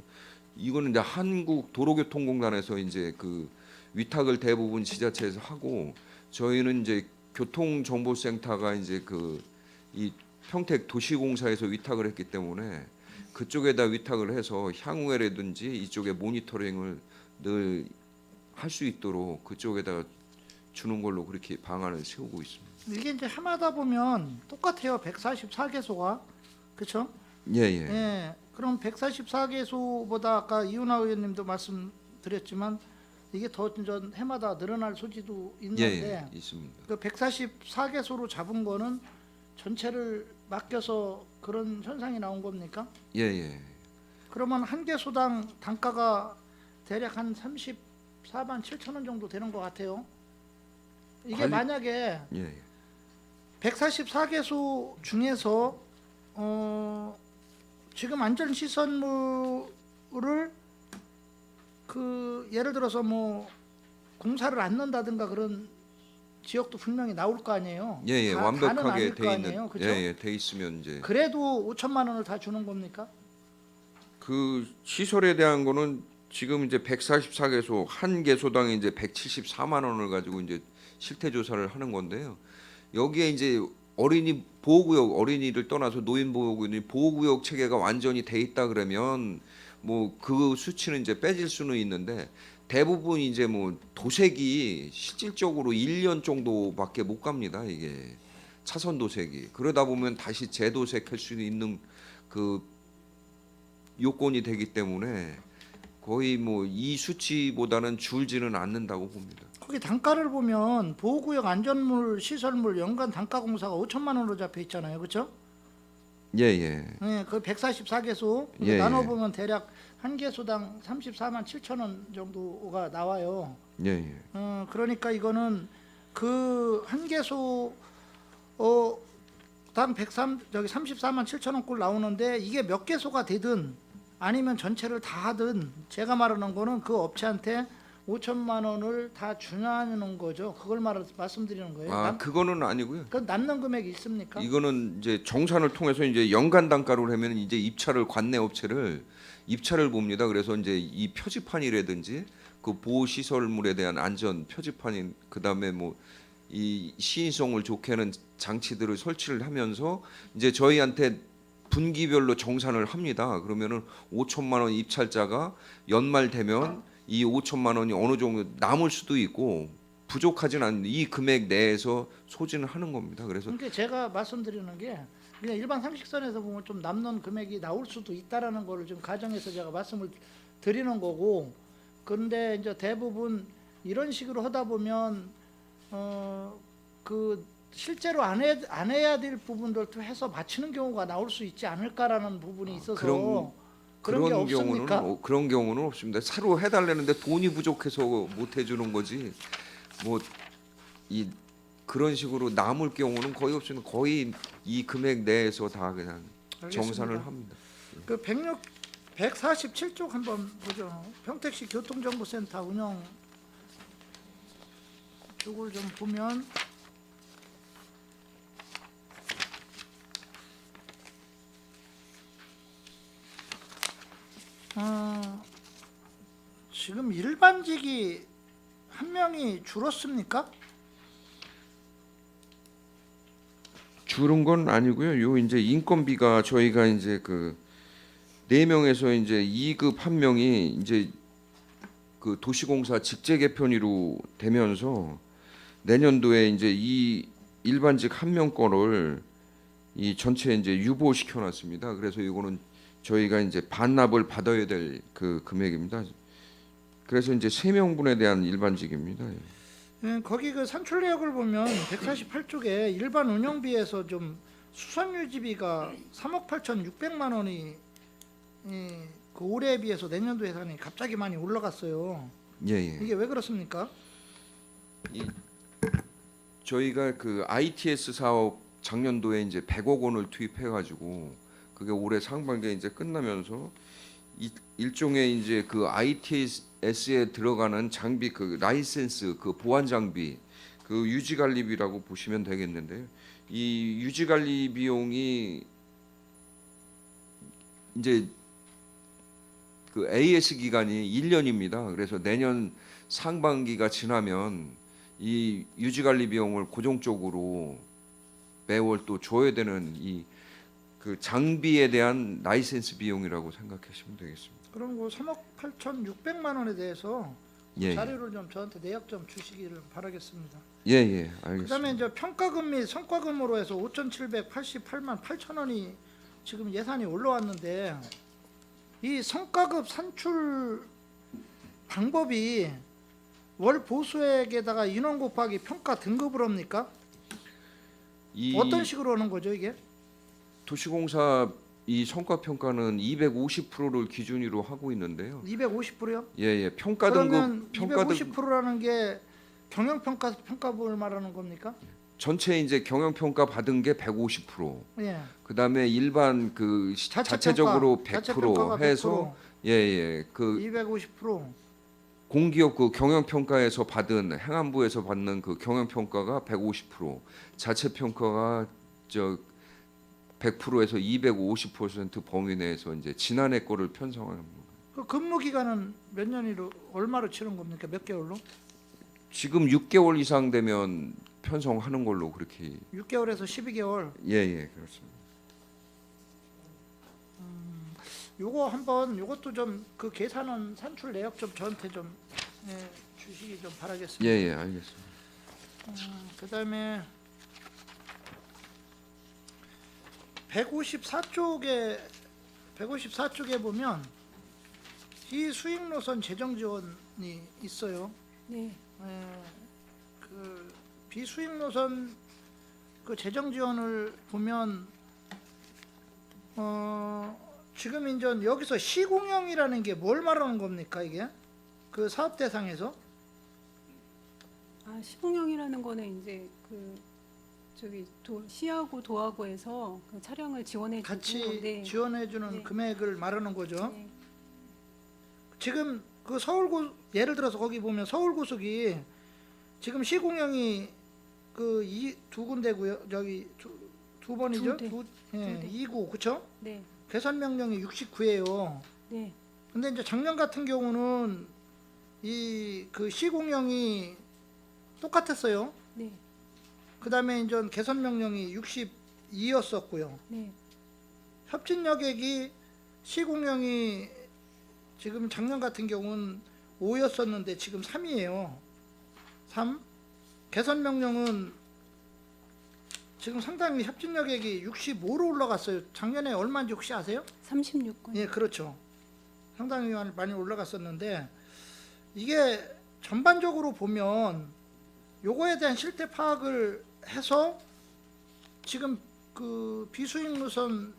이거는 이제 한국도로교통공단에서 이제 그 위탁을 대부분 지자체에서 하고 저희는 이제 교통정보센터가 이제 그 이 평택 도시공사에서 위탁을 했기 때문에 그쪽에다 위탁을 해서 향후에라든지 이쪽에 모니터링을 늘 할 수 있도록 그쪽에다가 주는 걸로 그렇게 방안을 세우고 있습니다. 이게 이제 해마다 보면 똑같아요. 144개소가 그렇죠? 예예. 예. 그럼 144개소보다 아까 이윤아 의원님도 말씀드렸지만 이게 더 전 해마다 늘어날 소지도 있는데 예, 있습니다. 그 144개소로 잡은 거는 전체를 맡겨서 그런 현상이 나온 겁니까? 예예. 그러면 한 개소당 단가가 대략 한 34만 7천 원 정도 되는 것 같아요. 이게 관리- 만약에 예. 144개소 중에서 지금 안전시설물을 그 예를 들어서 뭐 공사를 안 넣는다든가 그런 지역도 분명히 나올 거 아니에요. 예예. 다는 완벽하게 아닐 거 돼 아니에요. 있는 그죠? 예예. 돼 있으면 이제 그래도 5천만 원을 다 주는 겁니까? 그 시설에 대한 거는 지금 이제 144개소 한 개소당에 이제 174만 원을 가지고 이제 실태 조사를 하는 건데요. 여기에 이제 어린이 보호구역 어린이를 떠나서 노인 보호구역 체계가 완전히 돼 있다 그러면 뭐 그 수치는 이제 빼질 수는 있는데 대부분 이제 뭐 도색이 실질적으로 1년 정도밖에 못 갑니다. 이게 차선 도색이 그러다 보면 다시 재도색할 수 있는 그 요건이 되기 때문에 거의 뭐 이 수치보다는 줄지는 않는다고 봅니다. 거기 단가를 보면 보호구역 안전물 시설물 연간 단가 공사가 5천만 원으로 잡혀 있잖아요. 그렇죠? 예예. 네, 그 144개소 예, 나눠 예. 보면 대략 한 개소당 34만 7천 원 정도가 나와요. 예예. 그러니까 이거는 그 한 개소 당 34만 7천 원꼴 나오는데 이게 몇 개소가 되든 아니면 전체를 다 하든 제가 말하는 거는 그 업체한테 5천만 원을 다 주냐는 거죠. 그걸 말씀드리는 거예요. 아 그거는 아니고요. 그 남는 금액이 있습니까? 이거는 이제 정산을 통해서 이제 연간 단가로 하면 이제 입찰을 관내 업체를 입찰을 봅니다. 그래서 이제 이 표지판이라든지 그 보호 시설물에 대한 안전 표지판인 그다음에 뭐 이 시인성을 좋게 하는 장치들을 설치를 하면서 이제 저희한테 분기별로 정산을 합니다. 그러면은 5천만 원 입찰자가 연말 되면 이 5천만 원이 어느 정도 남을 수도 있고 부족하진 않은 이 금액 내에서 소진을 하는 겁니다. 그래서 그러니까 제가 말씀드리는 게 그냥 일반 상식선에서 보면 좀 남는 금액이 나올 수도 있다라는 거를 좀 가정해서 제가 말씀을 드리는 거고 그런데 이제 대부분 이런 식으로 하다 보면 그 실제로 안 해야 될 부분들도 해서 맞추는 경우가 나올 수 있지 않을까라는 부분이 있어서 그런 게 없습니까? 그런 경우는 없습니다. 새로 해달라는데 돈이 부족해서 못 해주는 거지. 뭐 이 그런 식으로 남을 경우는 거의 없습니다. 거의 이 금액 내에서 다 그냥 정산을 알겠습니다. 합니다. 그 147쪽 한번 보죠. 평택시 교통정보센터 운영 쪽을 좀 보면 지금 일반직이 한 명이 줄었습니까? 줄은 건 아니고요. 요 이제 인건비가 저희가 이제 그 4명에서 이제 2급 한 명이 이제 그 도시공사 직제 개편이로 되면서 내년도에 이제 이 일반직 한 명 거를 이 전체 이제 유보시켜 놨습니다. 그래서 이거는 저희가 이제 반납을 받아야 될 그 금액입니다. 그래서 이제 3명분에 대한 일반직입니다. 거기 그 산출내역을 보면 148쪽에 일반 운영비에서 좀 수선 유지비가 3억 8천 6백만 원이 그 올해에 비해서 내년도 예산이 갑자기 많이 올라갔어요. 예, 예. 이게 왜 그렇습니까? 저희가 그 ITS 사업 작년도에 이제 100억 원을 투입해 가지고 그게 올해 상반기에 이제 끝나면서 일종의 이제 그 ITS에 들어가는 장비 그 라이센스 그 보안 장비 그 유지 관리비라고 보시면 되겠는데요. 이 유지 관리 비용이 이제 그 AS 기간이 1년입니다. 그래서 내년 상반기가 지나면 이 유지 관리 비용을 고정적으로 매월 또 줘야 되는 이 그 장비에 대한 라이센스 비용이라고 생각하시면 되겠습니다. 그럼 그 3억 8,600만 원에 대해서 예, 자료를 좀 저한테 내역 좀 주시기를 바라겠습니다. 예, 예, 알겠습니다. 그다음에 이제 평가금 및 성과금으로 해서 5,788만 8천 원이 지금 예산이 올라왔는데 이 성과급 산출 방법이 월 보수액에다가 인원 곱하기 평가 등급을 합니까? 이 어떤 식으로 하는 거죠 이게? 도시공사 이 성과 평가는 250%를 기준으로 하고 있는데요. 250%요? 예, 예. 평가 그러면 등급 평가 등 250%라는 게 경영 평가부를 말하는 겁니까? 전체 이제 경영 평가 받은 게 150%. 예. 그다음에 일반 그 자체적으로 100% 해서 예, 예. 그 250%. 공기업 그 경영 평가에서 받은 행안부에서 받는 그 경영 평가가 150%, 자체 평가가 저 100%에서 250% 범위 내에서 이제 지난해 거를 편성하는 겁니다. 그 근무 기간은 몇 년으로 얼마로 치른 겁니까? 몇 개월로? 지금 6개월 이상 되면 편성하는 걸로 그렇게 6개월에서 12개월. 예, 예, 그렇습니다. 요거 한번 요것도 좀 그 계산원 산출 내역 좀 저한테 좀 주시기 좀 바라겠습니다. 예, 예, 알겠습니다. 그다음에 154쪽에 보면 이 수익 노선 재정 지원이 있어요. 네. 그 비수익 노선 그 재정 지원을 보면 지금 이제 여기서 시공형이라는 게 뭘 말하는 겁니까 이게? 그 사업 대상에서 시공형이라는 거는 이제 그 저기 시하고 도하고에서 그 차량을 지원해 같이 주고 네. 지원해주는 네. 금액을 말하는 거죠. 네. 지금 그 예를 들어서 거기 보면 서울고속이 지금 시공형이 그 두 군데고요. 저기 두 번이죠. 두 대. 2구 그렇죠? 네. 개선 명령이 69예요. 네. 근데 이제 작년 같은 경우는 이 그 시공형이 똑같았어요. 네. 그다음에 이제 개선 명령이 62였었고요. 네. 협진 여객이 시공형이 지금 작년 같은 경우는 5였었는데 지금 3이에요. 3. 개선 명령은 지금 상당히 협진 여객이 65로 올라갔어요. 작년에 얼마인지 혹시 아세요? 36건. 예, 그렇죠. 상당히 많이 올라갔었는데 이게 전반적으로 보면 요거에 대한 실태 파악을 해서 지금 그 비수익 노선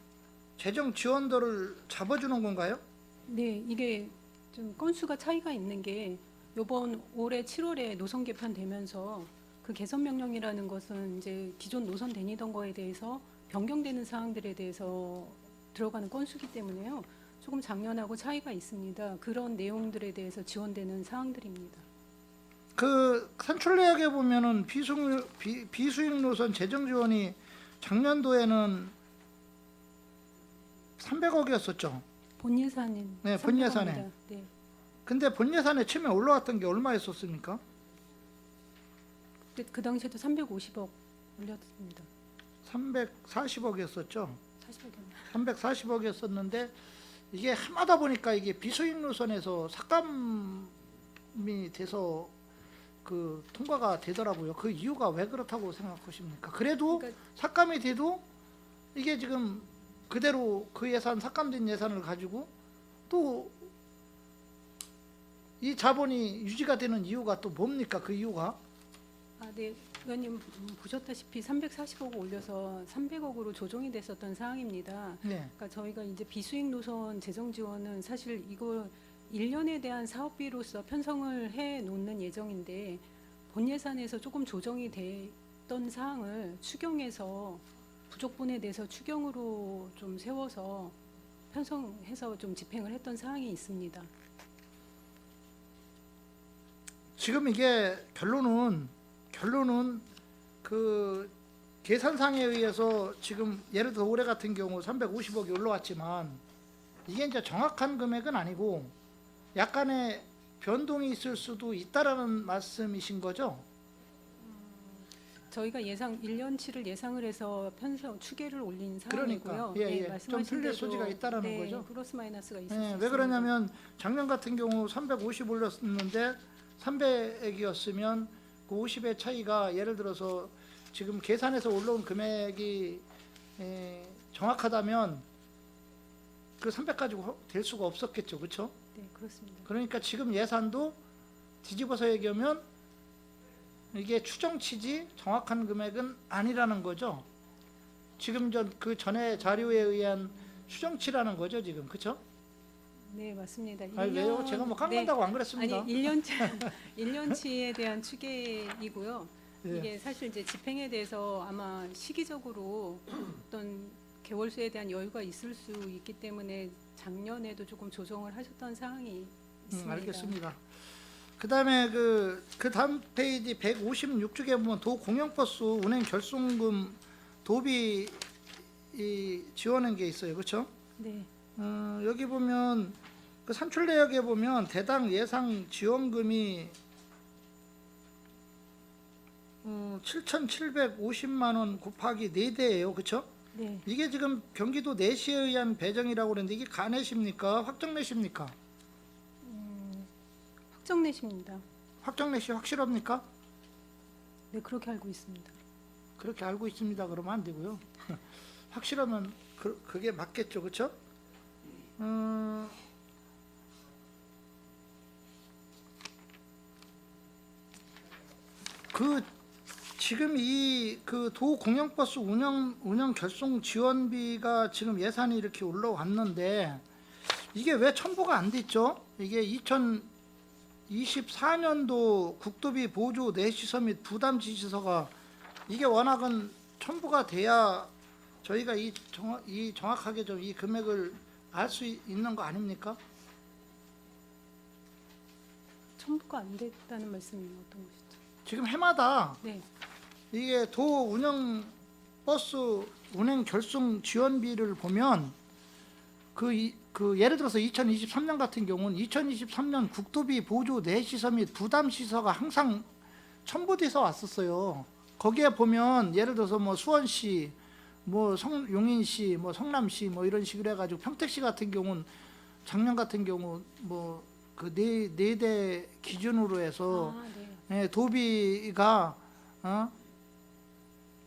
재정 지원도를 잡아주는 건가요? 네, 이게 좀 건수가 차이가 있는 게 이번 올해 7월에 노선 개편되면서 그 개선 명령이라는 것은 이제 기존 노선 다니던 거에 대해서 변경되는 사항들에 대해서 들어가는 건수기 때문에요. 조금 작년하고 차이가 있습니다. 그런 내용들에 대해서 지원되는 사항들입니다. 그 산출 내역에 보면은 비수익 노선 재정 지원이 작년도에는 300억이었었죠. 본 예산은 네, 본 300억입니다. 예산에. 네. 근데 본 예산에 처음에 올라왔던 게 얼마였었습니까? 그때 그 당시에도 350억 올렸습니다. 340억이었었죠. 40억이었나? 340억이었었는데 이게 하마다 보니까 이게 비수익 노선에서 삭감이 돼서 그 통과가 되더라고요. 그 이유가 왜 그렇다고 생각하십니까? 그래도 그러니까 삭감이 돼도 이게 지금 그대로 그 예산 삭감된 예산을 가지고 또 이 자본이 유지가 되는 이유가 또 뭡니까? 그 이유가 네. 의원님 보셨다시피 340억 올려서 300억으로 조정이 됐었던 사항입니다. 네. 그러니까 저희가 이제 비수익 노선 재정 지원은 사실 이거 1년에 대한 사업비로서 편성을 해 놓는 예정인데 본 예산에서 조금 조정이 됐던 사항을 추경해서 부족분에 대해서 추경으로 좀 세워서 편성해서 좀 집행을 했던 사항이 있습니다. 지금 이게 결론은 그 계산상에 의해서 지금 예를 들어 올해 같은 경우 350억이 올라왔지만 이게 이제 정확한 금액은 아니고 약간의 변동이 있을 수도 있다라는 말씀이신 거죠? 저희가 예상 1년치를 예상을 해서 편성 추계를 올린 그러니까, 상황이고요. 예, 예. 말씀하신 좀 틀릴 대로, 소지가 있다라는 거죠. 플러스 마이너스가 있을 수 예, 있습니다. 왜 그러냐면 작년 같은 경우 350 올렸는데 300억이었으면 그 50의 차이가 예를 들어서 지금 계산해서 올라온 금액이 정확하다면 그 300 가지고 될 수가 없었겠죠, 그렇죠? 네, 그렇습니다. 그러니까 지금 예산도 뒤집어서 얘기하면 이게 추정치지 정확한 금액은 아니라는 거죠. 지금 그 전에 자료에 의한 추정치라는 거죠, 지금 그렇죠? 네, 맞습니다. 아니 왜요? 제가 뭐 깎는다고 안 그랬습니다. 아니 1년치에 대한 추계이고요. 예. 이게 사실 이제 집행에 대해서 아마 시기적으로 어떤 개월수에 대한 여유가 있을 수 있기 때문에 작년에도 조금 조정을 하셨던 사항이 있습니다. 알겠습니다. 그다음에 그 다음 페이지 156쪽에 보면 도 공영버스 운행 결손금 도비 지원한 게 있어요, 그렇죠? 네, 여기 보면 그 산출 내역에 보면 대당 예상 지원금이 7,750만 원 곱하기 4대예요, 그렇죠? 네. 이게 지금 경기도 내시에 의한 배정이라고 그러는데 이게 가내십니까? 확정내십니까? 확정내십니다. 확정내시 확실합니까? 네, 그렇게 알고 있습니다. 그렇게 알고 있습니다. 그러면 안 되고요. 확실하면 그게 맞겠죠, 그렇죠? 그 지금 이 그 도 공영버스 운영 결손 지원비가 지금 예산이 이렇게 올라왔는데 이게 왜 첨부가 안 됐죠? 이게 2024년도 국도비 보조 내시서 및 부담 지시서가 이게 워낙은 첨부가 돼야 저희가 이 정확하게 좀 이 금액을 알 수 있는 거 아닙니까? 첨부가 안 됐다는 말씀이 어떤 것이죠? 지금 해마다 네, 이게 도 운영 버스 운행 결손 지원비를 보면 그 예를 들어서 2023년 같은 경우는 2023년 국도비 보조 내시서 및 부담 시서가 항상 첨부돼서 왔었어요. 거기에 보면 예를 들어서 뭐 수원시, 뭐 용인시, 뭐 성남시 뭐 이런 식으로 해가지고 평택시 같은 경우는 작년 같은 경우 뭐 그 네 대 기준으로 해서 네. 도비가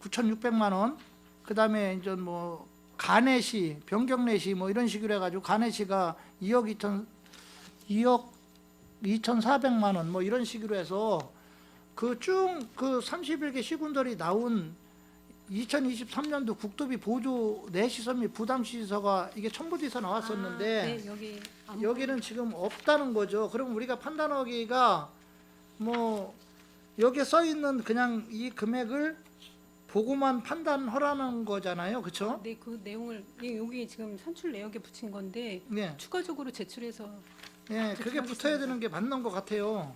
9,600만 원, 그다음에 이제 뭐 가내시, 변경내시 뭐 이런 식으로 해가지고 가내시가 2억 2,400만 원 뭐 이런 식으로 해서 그 31개 시군들이 나온 2023년도 국도비 보조 내시서 및 부담 시서가 이게 첨부돼서 나왔었는데 네, 여기는 지금 없다는 거죠. 그럼 우리가 판단하기가 뭐 여기에 써 있는 그냥 이 금액을 보고만 판단하라는 거잖아요, 그렇죠? 네, 그 내용을 여기 지금 산출 내역에 붙인 건데 네, 추가적으로 제출해서 예, 그게 붙어야 되는 게 맞는 것 같아요.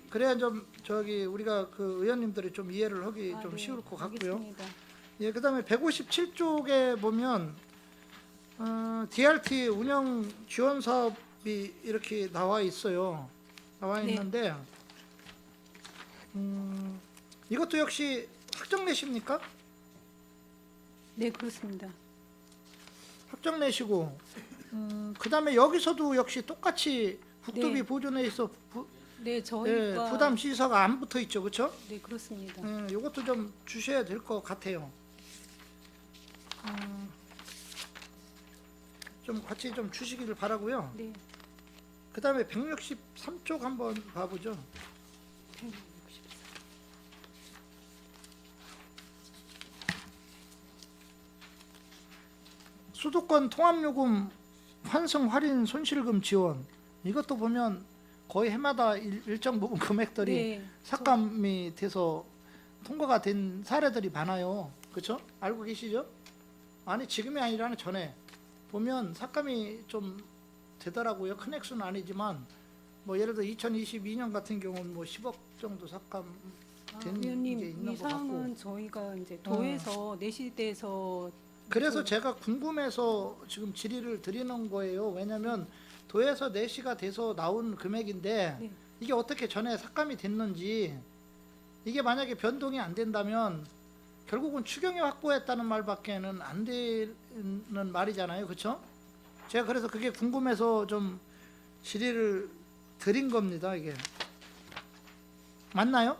그래야 좀 우리가 그 의원님들이 좀 이해를 하기 좀 네, 쉬울 것 같고요. 알겠습니다. 예, 그다음에 157쪽에 보면 DRT 운영 지원 사업이 이렇게 나와 있어요. 나와 네. 있는데 이것도 역시 확정내십니까? 네, 그렇습니다. 확정내시고 그다음에 여기서도 역시 똑같이 국도비 네. 보존에 있어 네, 저희가 부담 시서가 안 붙어 있죠, 그렇죠? 네, 그렇습니다. 이것도 좀 주셔야 될 것 같아요. 좀 같이 좀 주시기를 바라고요. 네, 그다음에 163쪽 한번 봐보죠. 164. 수도권 통합요금 환승 할인 손실금 지원 이것도 보면 거의 해마다 일정 부분 금액들이 네, 삭감이 돼서 통과가 된 사례들이 많아요. 그렇죠? 알고 계시죠? 아니 지금이 아니라는 전에 보면 삭감이 좀 되더라고요. 큰 액수는 아니지만 뭐 예를 들어 2022년 같은 경우는 뭐 10억 정도 삭감 된 게 의원님 있는 이 것 같고. 사항은 저희가 이제 도에서 내시돼서 그래서 제가 궁금해서 지금 질의를 드리는 거예요. 왜냐하면 도에서 내시가 돼서 나온 금액인데 네. 이게 어떻게 전에 삭감이 됐는지 이게 만약에 변동이 안 된다면 결국은 추경에 확보했다는 말밖에는 안 되는 말이잖아요. 그렇죠? 제가 그래서 그게 궁금해서 좀 질의를 드린 겁니다. 이게 맞나요?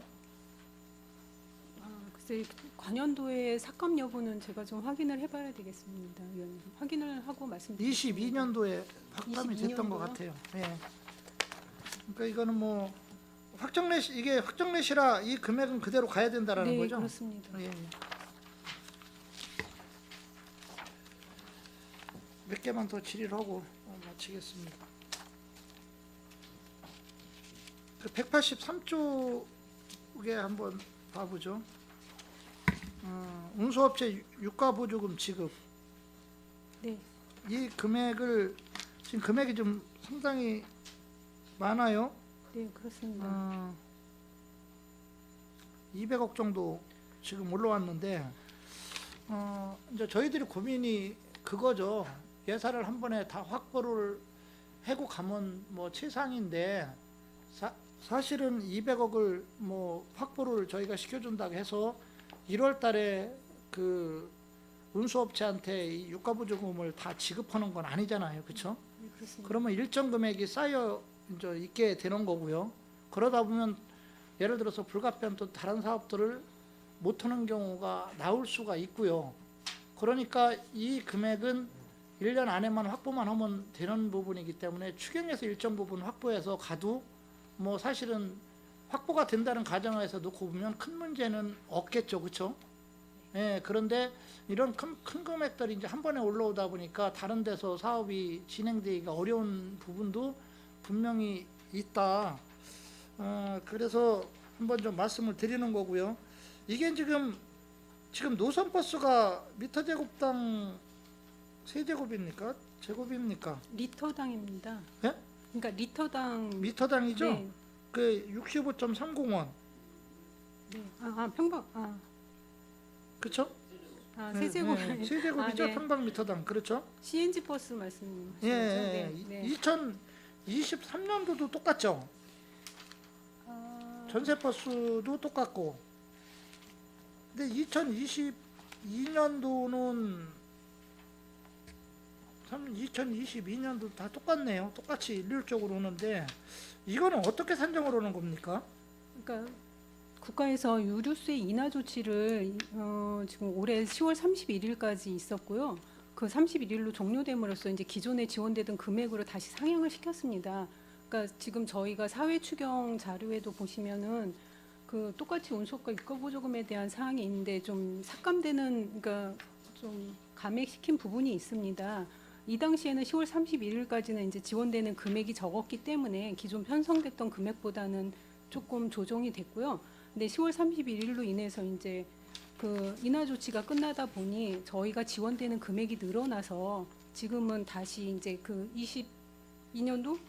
글쎄 관연도의 삭감 여부는 제가 좀 확인을 해봐야 되겠습니다, 의원님. 확인을 하고 말씀드리겠습니다. 22년도에 확감이 됐던 것 22년도요? 같아요. 예. 그러니까 이거는 뭐 확정내시 이게 확정내시라 이 금액은 그대로 가야 된다라는 네, 거죠. 그렇습니다. 예, 예. 몇 개만 더 질의를 하고 마치겠습니다. 그 183쪽에 한번 봐보죠. 운수업체 유가보조금 지급 네, 이 금액을 지금 금액이 좀 상당히 많아요. 네, 그렇습니다. 200억 정도 지금 올라왔는데 이제 저희들이 고민이 그거죠. 예산을 한 번에 다 확보를 하고 가면 뭐 최상인데 사실은 200억을 뭐 확보를 저희가 시켜준다고 해서 1월 달에 그 운수업체한테 이 유가보조금을 다 지급하는 건 아니잖아요. 그렇죠? 네, 그렇습니다. 그러면 일정 금액이 쌓여 이제 있게 되는 거고요. 그러다 보면 예를 들어서 불가피하면 또 다른 사업들을 못 하는 경우가 나올 수가 있고요. 그러니까 이 금액은 1년 안에만 확보만 하면 되는 부분이기 때문에 추경에서 일정 부분 확보해서 가도 뭐 사실은 확보가 된다는 가정하에서 놓고 보면 큰 문제는 없겠죠. 그렇죠? 예, 그런데 이런 큰 금액들이 이제 한 번에 올라오다 보니까 다른 데서 사업이 진행되기가 어려운 부분도 분명히 있다. 그래서 한번 좀 말씀을 드리는 거고요. 이게 지금 노선버스가 미터 제곱당 세제곱입니까? 제곱입니까? 리터당입니다. 예? 그러니까 리터당 미터당이죠? 네, 그 65.301. 네. 평방 그렇죠? 세제곱 세제곱이죠. 아, 네. 평방미터당. 그렇죠? CNG 버스 말씀하시는 예, 거죠? 예. 네, 네. 2023년도도 똑같죠. 전세버스도 똑같고. 근데 2022년도는 2022년도 다 똑같네요. 똑같이 일률적으로 오는데 이거는 어떻게 산정을 하는 겁니까? 그러니까 국가에서 유류세 인하 조치를 지금 올해 10월 31일까지 있었고요. 그 31일로 종료됨으로써 이제 기존에 지원되던 금액으로 다시 상향을 시켰습니다. 그러니까 지금 저희가 사회 추경 자료에도 보시면은 그 똑같이 운수업과 유가보조금에 대한 사항이 있는데 좀 삭감되는 그러니까 좀 감액시킨 부분이 있습니다. 이 당시에는 10월 31일까지는 이제 지원되는 금액이 적었기 때문에 기존 편성됐던 금액보다는 조금 조정이 됐고요. 근데 10월 31일로 인해서 이제 그 인하 조치가 끝나다 보니 저희가 지원되는 금액이 늘어나서 지금은 다시 이제 그 22년도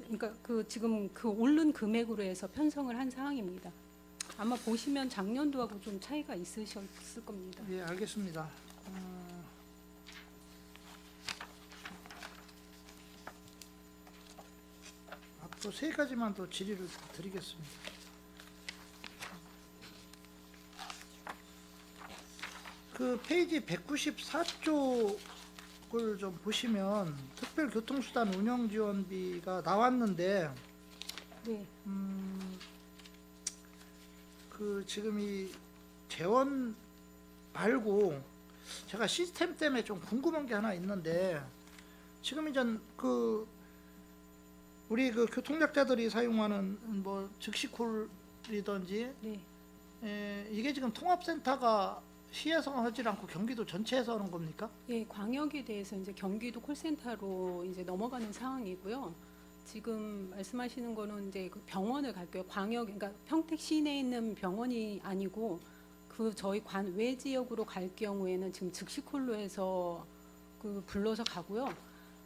그러니까 그 지금 그 오른 금액으로 해서 편성을 한 상황입니다. 아마 보시면 작년도하고 좀 차이가 있으셨을 겁니다. 예, 알겠습니다. 앞으로 세 가지만 더 질의를 드리겠습니다. 그 페이지 194쪽을 좀 보시면 특별교통수단 운영지원비가 나왔는데 네, 그 지금 이 재원 말고 제가 시스템 때문에 좀 궁금한 게 하나 있는데 지금 이제 그 우리 그 교통약자들이 사용하는 뭐 즉시콜이든지 네, 이게 지금 통합센터가 시에서 하지 않고 경기도 전체에서 하는 겁니까? 예, 광역에 대해서 이제 경기도 콜센터로 이제 넘어가는 상황이고요. 지금 말씀하시는 거는 이제 그 병원을 갈게요. 광역, 그러니까 평택 시내에 있는 병원이 아니고 그 저희 관 외 지역으로 갈 경우에는 지금 즉시콜로 해서 그 불러서 가고요.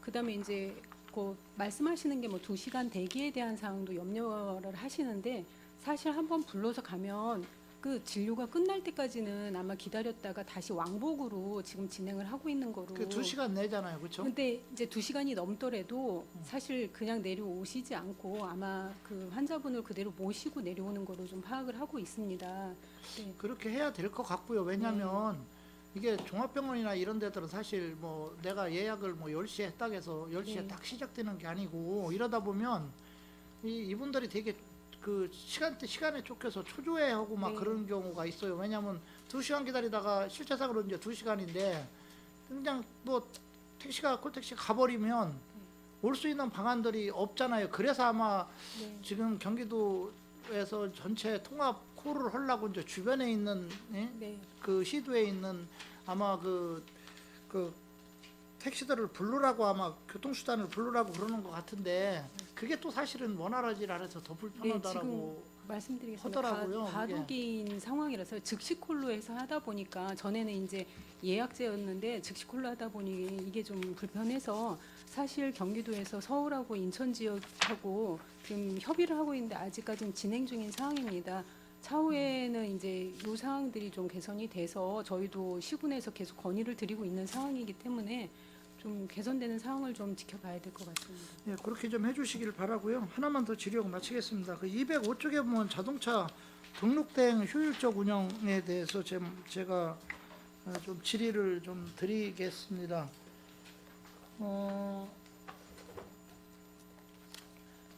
그다음에 이제 그 말씀하시는 게 뭐 2시간 대기에 대한 사항도 염려를 하시는데 사실 한번 불러서 가면 그 진료가 끝날 때까지는 아마 기다렸다가 다시 왕복으로 지금 진행을 하고 있는 거로. 그 2시간 내잖아요, 그렇죠? 근데 이제 2시간이 넘더라도 사실 그냥 내려오시지 않고 아마 그 환자분을 그대로 모시고 내려오는 거로 좀 파악을 하고 있습니다. 네. 그렇게 해야 될 것 같고요. 왜냐하면 이게 종합병원이나 이런 데들은 사실 뭐 내가 예약을 뭐 10시에 딱 해서 10시에 네. 딱 시작되는 게 아니고 이러다 보면 이분들이 되게 그 시간에 쫓겨서 초조해하고 막 네. 그런 경우가 있어요. 왜냐하면 2시간 기다리다가 실제상으로 이제 2시간인데 그냥 뭐 콜택시가 가버리면 올 수 있는 방안들이 없잖아요. 그래서 아마 네. 지금 경기도에서 전체 통합 콜을 하려고 이제 주변에 있는 네. 그 시도에 있는 아마 그 택시들을 부르라고 아마 교통수단을 부르라고 그러는 것 같은데 그게 또 사실은 원활하지 않아서 더 불편하다라고 말씀드리겠습니다. 하더라고요, 과도기인 상황이라서 즉시콜로 해서 하다 보니까 전에는 이제 예약제였는데 즉시콜로 하다 보니 이게 좀 불편해서 사실 경기도에서 서울하고 인천 지역하고 지금 협의를 하고 있는데 아직까지는 진행 중인 상황입니다. 차후에는 이제 이 사항들이 좀 개선이 돼서 저희도 시군에서 계속 건의를 드리고 있는 상황이기 때문에 좀 개선되는 상황을 좀 지켜봐야 될 것 같습니다. 예, 그렇게 좀 해주시길 바라고요. 하나만 더 질의하고 마치겠습니다. 그 205쪽에 보면 자동차 등록대행 효율적 운영에 대해서 제가 좀 질의를 좀 드리겠습니다.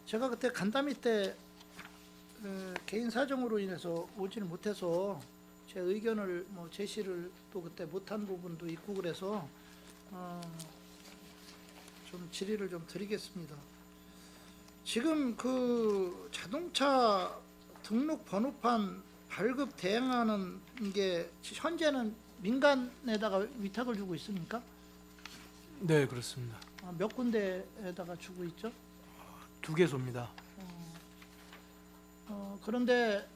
제가 그때 간담회 때 개인 사정으로 인해서 오지는 못해서 제 의견을 뭐 제시를 또 그때 못한 부분도 있고 그래서 좀 질의를 좀 드리겠습니다. 지금 그 자동차 등록 번호판 발급 대행하는 게 현재는 민간에다가 위탁을 주고 있습니까? 네, 그렇습니다. 몇 군데에다가 주고 있죠? 2개소입니다. 그런데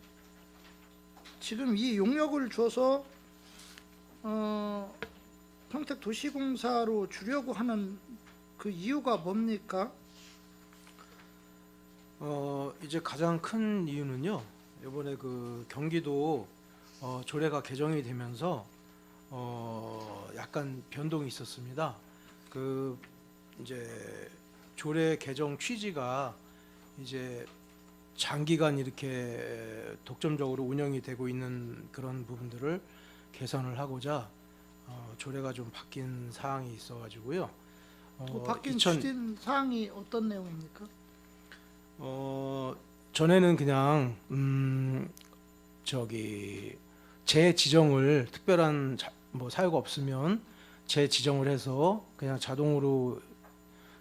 지금 이 용역을 줘서 평택도시공사로 주려고 하는 그 이유가 뭡니까? 이제 가장 큰 이유는요. 이번에 그 경기도 조례가 개정이 되면서 약간 변동이 있었습니다. 그 이제 조례 개정 취지가 이제 장기간 이렇게 독점적으로 운영이 되고 있는 그런 부분들을 개선을 하고자 조례가 좀 바뀐 사항이 있어가지고요. 그 바뀐 2000 추진 사항이 어떤 내용입니까? 전에는 그냥 재지정을 특별한 뭐 사유가 없으면 재지정을 해서 그냥 자동으로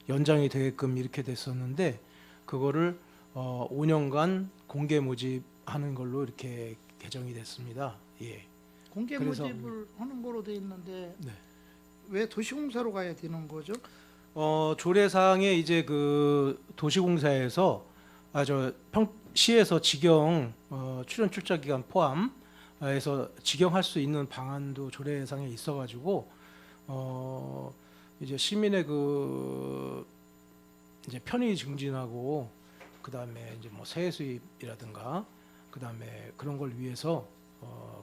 연장이 되게끔 이렇게 됐었는데 그거를 5년간 공개 모집하는 걸로 이렇게 개정이 됐습니다. 예. 공개 그래서- 모집을 하는 거로 돼 있는데 네. 왜 도시공사로 가야 되는 거죠? 조례상에 이제 그 도시공사에서 시에서 직영 출연 출자 기간 포함해서 직영할 수 있는 방안도 조례상에 있어가지고 이제 시민의 그 이제 편의 증진하고 그 다음에 이제 뭐 세액 수입이라든가 그 다음에 그런 걸 위해서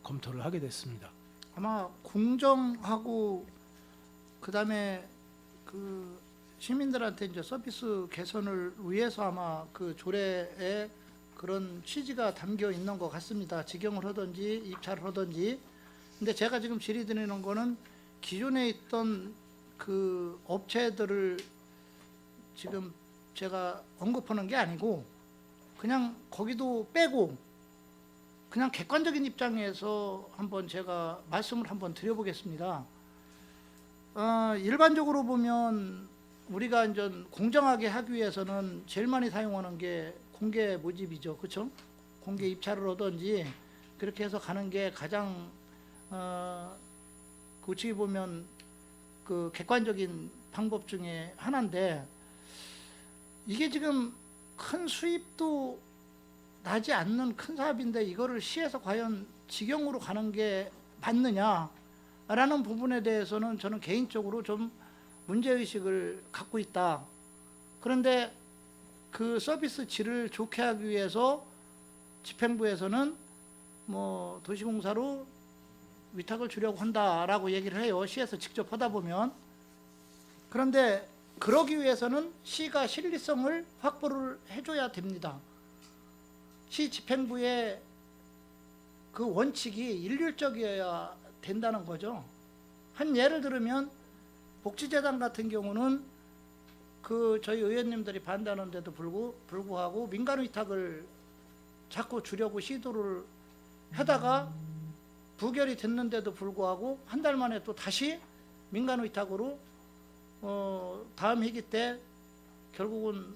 검토를 하게 됐습니다. 아마 공정하고 그다음에 그 시민들한테 이제 서비스 개선을 위해서 아마 그 조례에 그런 취지가 담겨 있는 것 같습니다. 직영을 하든지 입찰을 하든지. 근데 제가 지금 질의드리는 거는 기존에 있던 그 업체들을 지금 제가 언급하는 게 아니고 그냥 거기도 빼고 그냥 객관적인 입장에서 한번 제가 말씀을 한번 드려보겠습니다. 일반적으로 보면 우리가 이제 공정하게 하기 위해서는 제일 많이 사용하는 게 공개 모집이죠, 그렇죠? 공개 입찰을 하든지 그렇게 해서 가는 게 가장 어찌 보면 그 객관적인 방법 중에 하나인데, 이게 지금 큰 수입도 나지 않는 큰 사업인데 이거를 시에서 과연 직영으로 가는 게 맞느냐라는 부분에 대해서는 저는 개인적으로 좀 문제의식을 갖고 있다. 그런데 그 서비스 질을 좋게 하기 위해서 집행부에서는 뭐 도시공사로 위탁을 주려고 한다라고 얘기를 해요. 시에서 직접 하다 보면. 그런데 그러기 위해서는 시가 실리성을 확보를 해줘야 됩니다. 시 집행부의 그 원칙이 일률적이어야 된다는 거죠. 한 예를 들으면 복지재단 같은 경우는 그 저희 의원님들이 반대하는데도 불구하고 민간 위탁을 자꾸 주려고 시도를 하다가 부결이 됐는데도 불구하고 한 달 만에 또 다시 민간 위탁으로 다음 회기 때 결국은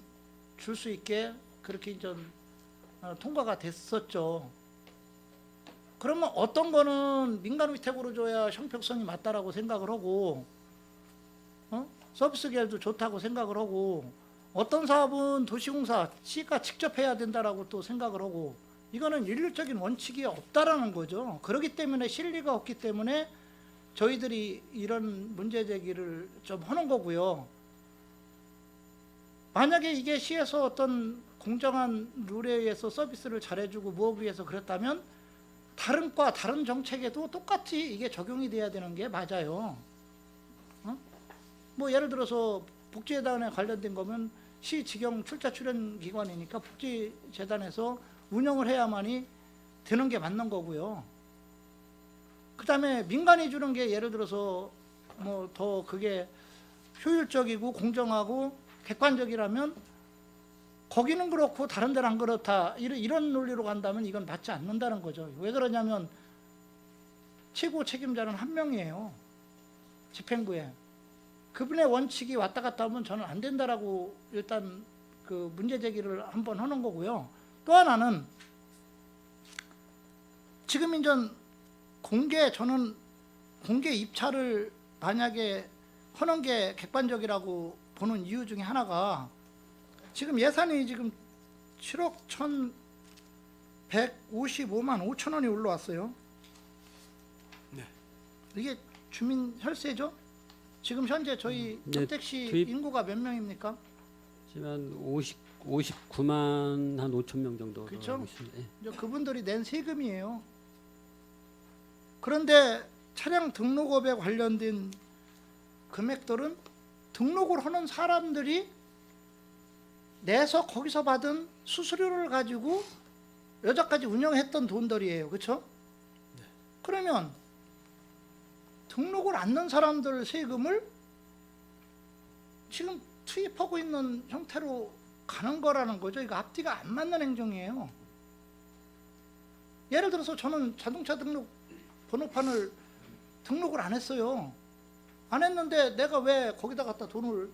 줄 수 있게 그렇게 이제 통과가 됐었죠. 그러면 어떤 거는 민간 위탁으로 줘야 형평성이 맞다라고 생각을 하고, 서비스 계열도 좋다고 생각을 하고, 어떤 사업은 도시공사 시가 직접 해야 된다라고 또 생각을 하고, 이거는 일률적인 원칙이 없다라는 거죠. 그렇기 때문에 실리가 없기 때문에 저희들이 이런 문제 제기를 좀 하는 거고요. 만약에 이게 시에서 어떤 공정한 룰에 의해서 서비스를 잘해주고 무엇을 위해서 그랬다면 다른 과 다른 정책에도 똑같이 이게 적용이 돼야 되는 게 맞아요. 뭐 예를 들어서 복지재단에 관련된 거면 시 직영 출자 출연 기관이니까 복지재단에서 운영을 해야만이 되는 게 맞는 거고요. 그 다음에 민간이 주는 게 예를 들어서 뭐 더 그게 효율적이고 공정하고 객관적이라면 거기는 그렇고 다른 데는 안 그렇다, 이런 논리로 간다면 이건 맞지 않는다는 거죠. 왜 그러냐면 최고 책임자는 한 명이에요. 집행부에. 그분의 원칙이 왔다 갔다 하면 저는 안 된다라고 일단 그 문제 제기를 한번 하는 거고요. 또 하나는 지금 이제 저는 공개 입찰을 만약에 하는 게 객관적이라고 보는 이유 중에 하나가, 지금 예산이 지금 7억 1,155만 5천 원이 올라왔어요. 네. 이게 주민 혈세죠? 지금 현재 저희 네, 평택시 투입- 인구가 몇 명입니까? 지금 한 59만 한 5천 명 정도 그렇죠? 알고 있습니다. 예. 이제 그분들이 낸 세금이에요. 그런데 차량 등록업에 관련된 금액들은 등록을 하는 사람들이 내서 거기서 받은 수수료를 가지고 여기까지 운영했던 돈들이에요. 그렇죠? 그러면 등록을 안 넣은 사람들 세금을 지금 투입하고 있는 형태로 가는 거라는 거죠. 이거 앞뒤가 안 맞는 행정이에요. 예를 들어서 저는 자동차 등록 번호판을 등록을 안 했어요. 안 했는데 내가 왜 거기다 갖다 돈을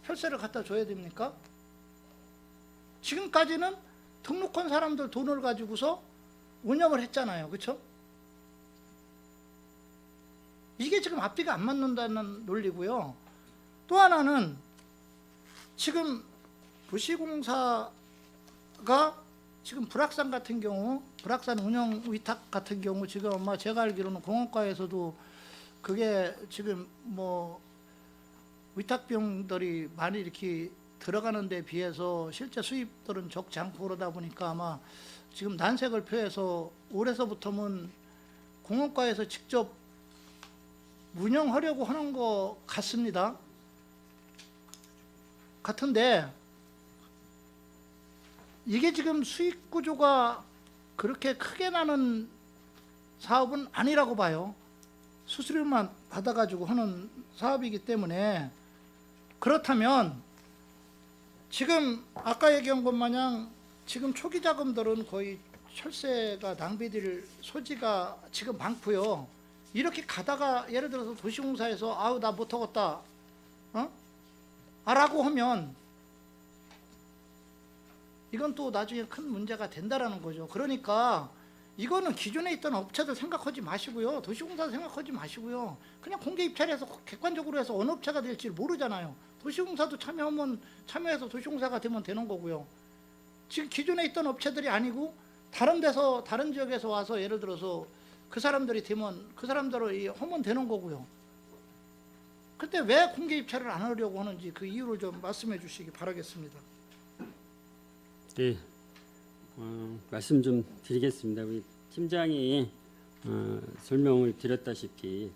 혈세를 갖다 줘야 됩니까? 지금까지는 등록한 사람들 돈을 가지고서 운영을 했잖아요. 그렇죠? 이게 지금 앞뒤가 안 맞는다는 논리고요. 또 하나는 지금 도시공사가 지금 불악산 같은 경우, 불악산 운영 위탁 같은 경우 지금 아마 제가 알기로는 공원과에서도 그게 지금 뭐 위탁 비용들이 많이 이렇게 들어가는 데 비해서 실제 수입들은 적지 않고 그러다 보니까 아마 지금 난색을 표해서 올해서부터는 공원과에서 직접 운영하려고 하는 것 같습니다. 같은데 이게 지금 수익 구조가 그렇게 크게 나는 사업은 아니라고 봐요. 수수료만 받아가지고 하는 사업이기 때문에. 그렇다면 지금 아까 얘기한 것 마냥 지금 초기 자금들은 거의 철새가 낭비될 소지가 지금 많고요. 이렇게 가다가 예를 들어서 도시공사에서 아우 나 못하겠다 라고 하면 이건 또 나중에 큰 문제가 된다라는 거죠. 그러니까 이거는 기존에 있던 업체들 생각하지 마시고요. 도시공사 생각하지 마시고요. 그냥 공개 입찰해서 객관적으로 해서 어느 업체가 될지 모르잖아요. 도시공사도 참여해서 도시공사가 되면 되는 거고요. 지금 기존에 있던 업체들이 아니고 다른 데서 다른 지역에서 와서 예를 들어서 그 사람들이 되면 그 사람들이 하면 되는 거고요. 근데 왜 공개 입찰을 안 하려고 하는지 그 이유를 좀 말씀해 주시기 바라겠습니다. 네, 말씀 좀 드리겠습니다. 우리 팀장이 설명을 드렸다시피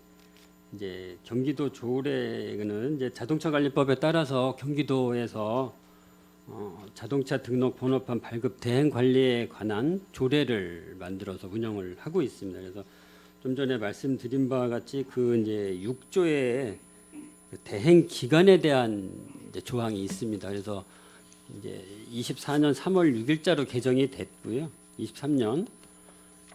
이제 경기도 조례는 이제 자동차 관리법에 따라서 경기도에서 자동차 등록 번호판 발급 대행 관리에 관한 조례를 만들어서 운영을 하고 있습니다. 그래서 좀 전에 말씀드린 바와 같이 그 이제 6조의 대행 기간에 대한 이제 조항이 있습니다. 그래서 이제 24년 3월 6일자로 개정이 됐고요. 23년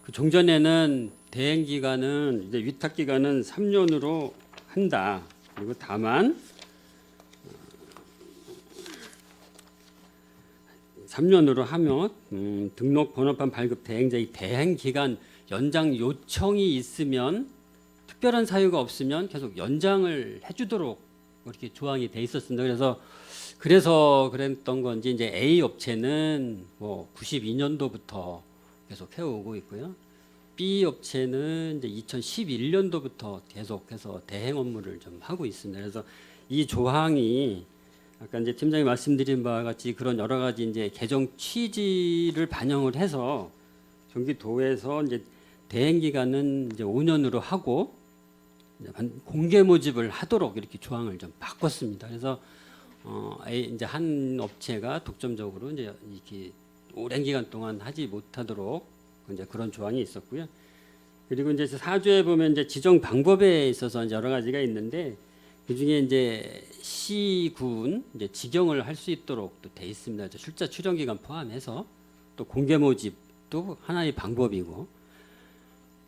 그 종전에는 대행 기간은 이제 위탁 기간은 3년으로 한다. 그리고 다만 3년으로 하면 등록 번호판 발급 대행자의 대행 기간 연장 요청이 있으면 특별한 사유가 없으면 계속 연장을 해주도록 이렇게 조항이 돼 있었습니다. 그래서 그랬던 건지 이제 A 업체는 뭐 92년도부터 계속 해오고 있고요. B 업체는 이제 2011년도부터 계속해서 대행 업무를 좀 하고 있습니다. 그래서 이 조항이 아까 이제 팀장이 말씀드린 바와 같이 그런 여러 가지 이제 개정 취지를 반영을 해서 경기도에서 이제 대행 기간은 이제 5년으로 하고 공개 모집을 하도록 이렇게 조항을 좀 바꿨습니다. 그래서 이제 한 업체가 독점적으로 이제 이렇게 오랜 기간 동안 하지 못하도록 이제 그런 조항이 있었고요. 그리고 이제 4조에 보면 이제 지정 방법에 있어서 이제 여러 가지가 있는데 그 중에 이제 시군 이제 지정을 할 수 있도록 또 돼 있습니다. 출자 출연 기간 포함해서 또 공개 모집도 하나의 방법이고.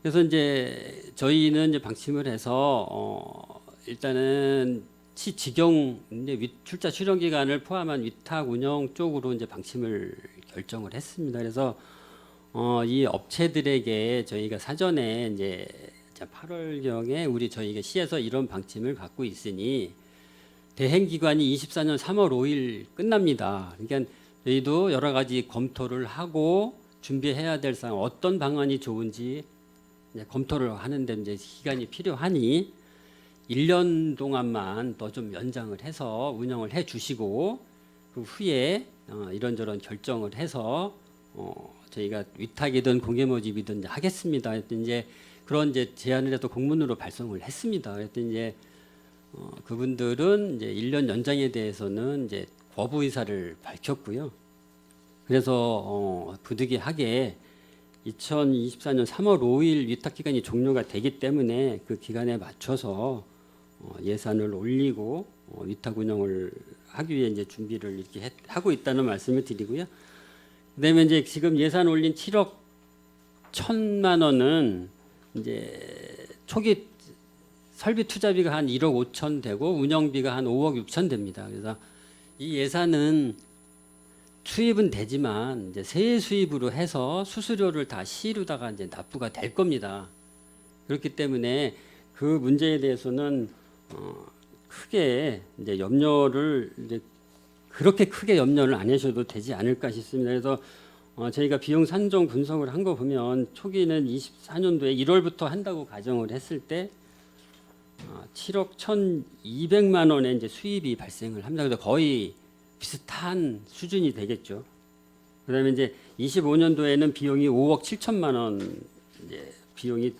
그래서 이제 저희는 이제 방침을 해서 일단은 지경 이제 출자 출연 기간을 포함한 위탁 운영 쪽으로 이제 방침을 결정을 했습니다. 그래서 이 업체들에게 저희가 사전에 이제 8월경에 저희가 시에서 이런 방침을 갖고 있으니 대행 기간이 24년 3월 5일 끝납니다. 그러니까 저희도 여러 가지 검토를 하고 준비해야 될 사항 어떤 방안이 좋은지 이제 검토를 하는데 이제 기간이 필요하니 1년 동안만 더 좀 연장을 해서 운영을 해 주시고 그 후에 이런저런 결정을 해서 저희가 위탁이든 공개 모집이든 이제 하겠습니다. 그랬더니 이제 그런 이제 제안을 해서 공문으로 발송을 했습니다. 그랬더니 이제 그분들은 이제 1년 연장에 대해서는 이제 거부 의사를 밝혔고요. 그래서 부득이하게 2024년 3월 5일 위탁 기간이 종료가 되기 때문에 그 기간에 맞춰서 예산을 올리고 위탁 운영을 하기 위해 이제 준비를 이렇게 하고 있다는 말씀을 드리고요. 그다음에 이제 지금 예산 올린 7억 1천만 원은 이제 초기 설비 투자비가 한 1억 5천 되고 운영비가 한 5억 6천 됩니다. 그래서 이 예산은 수입은 되지만 이제 세액 수입으로 해서 수수료를 다 시루다가 이제 납부가 될 겁니다. 그렇기 때문에 그 문제에 대해서는 크게 이제 염려를 이제 그렇게 크게 염려를 안 하셔도 되지 않을까 싶습니다. 그래서 저희가 비용 산정 분석을 한 거 보면 초기는 24년도에 1월부터 한다고 가정을 했을 때 7억 1,200만 원의 이제 수입이 발생을 합니다. 그래서 거의 비슷한 수준이 되겠죠. 그다음에 이제 25년도에는 비용이 5억 7천만 원 이제 비용이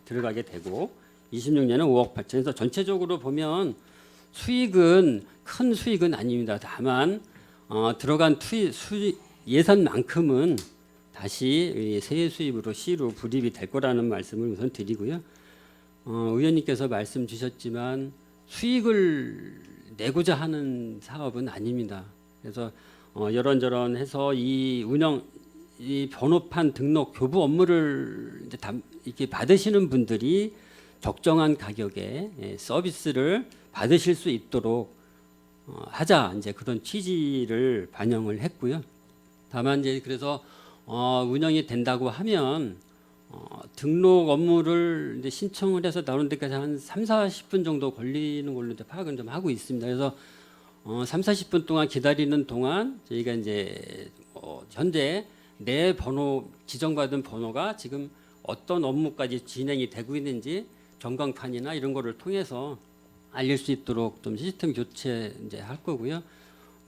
들어가게 되고 26년에는 5억 8천에서 전체적으로 보면 수익은 큰 수익은 아닙니다. 다만 들어간 예산만큼은 다시 세액 수입으로 시로 불입이 될 거라는 말씀을 우선 드리고요. 의원님께서 말씀 주셨지만 수익을 내고자 하는 사업은 아닙니다. 그래서 이런저런 해서 이 번호판 등록 교부 업무를 이제 이렇게 받으시는 분들이 적정한 가격에 서비스를 받으실 수 있도록 하자 이제 그런 취지를 반영을 했고요. 다만 이제 그래서 운영이 된다고 하면 등록 업무를 이제 신청을 해서 나오는 데까지 한 3, 40분 정도 걸리는 걸로 이제 파악은 좀 하고 있습니다. 그래서 3, 40분 동안 기다리는 동안 저희가 이제 현재 내 번호 지정받은 번호가 지금 어떤 업무까지 진행이 되고 있는지 전광판이나 이런 거를 통해서 알릴 수 있도록 좀 시스템 교체 이제 할 거고요.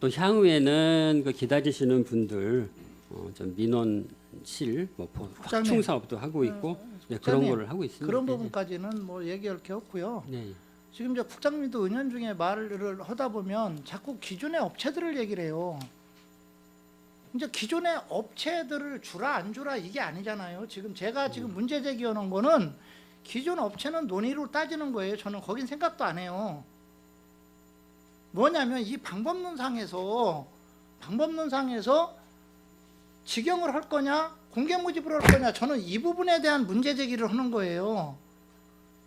또 향후에는 그 기다리시는 분들 좀 민원실 뭐 확충 사업도 하고 있고 네, 그런 국장님, 거를 하고 있습니다. 그런 네, 부분까지는 뭐 얘기할 게 없고요. 네. 지금 이제 국장님도 은연중에 말을 하다 보면 자꾸 기존의 업체들을 얘기를 해요. 이제 기존의 업체들을 주라 안 주라 이게 아니잖아요. 지금 제가 지금 문제 제기하는 거는 기존 업체는 논의로 따지는 거예요. 저는 거긴 생각도 안 해요. 뭐냐면 이 방법론상에서 직영을 할 거냐 공개 모집을 할 거냐 저는 이 부분에 대한 문제 제기를 하는 거예요.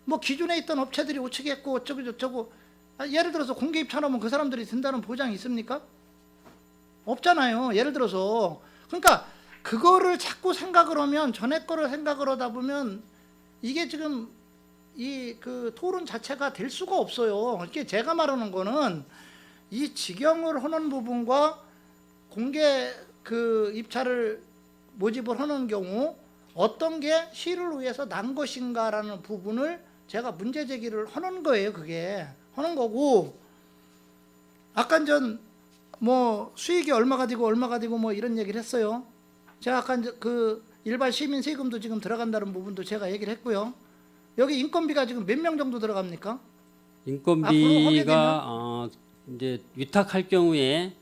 뭐 기존에 있던 업체들이 오치겠고 어쩌고 저쩌고 예를 들어서 공개 입찰하면 그 사람들이 든다는 보장이 있습니까? 없잖아요. 예를 들어서 그러니까 그거를 자꾸 생각을 하면 전에 거를 생각을 하다 보면 이게 지금 이 그 토론 자체가 될 수가 없어요. 이게 제가 말하는 거는 이 직영을 하는 부분과 공개 그 입찰을 모집을 하는 경우 어떤 게 시를 위해서 난 것인가라는 부분을 제가 문제 제기를 하는 거예요. 그게 하는 거고 아까 전 뭐 수익이 얼마가 되고 뭐 이런 얘기를 했어요. 제가 아까 그 일반 시민 세금도 지금 들어간다는 부분도 제가 얘기를 했고요. 여기 인건비가 지금 몇 명 정도 들어갑니까? 인건비가 이제 위탁할 경우에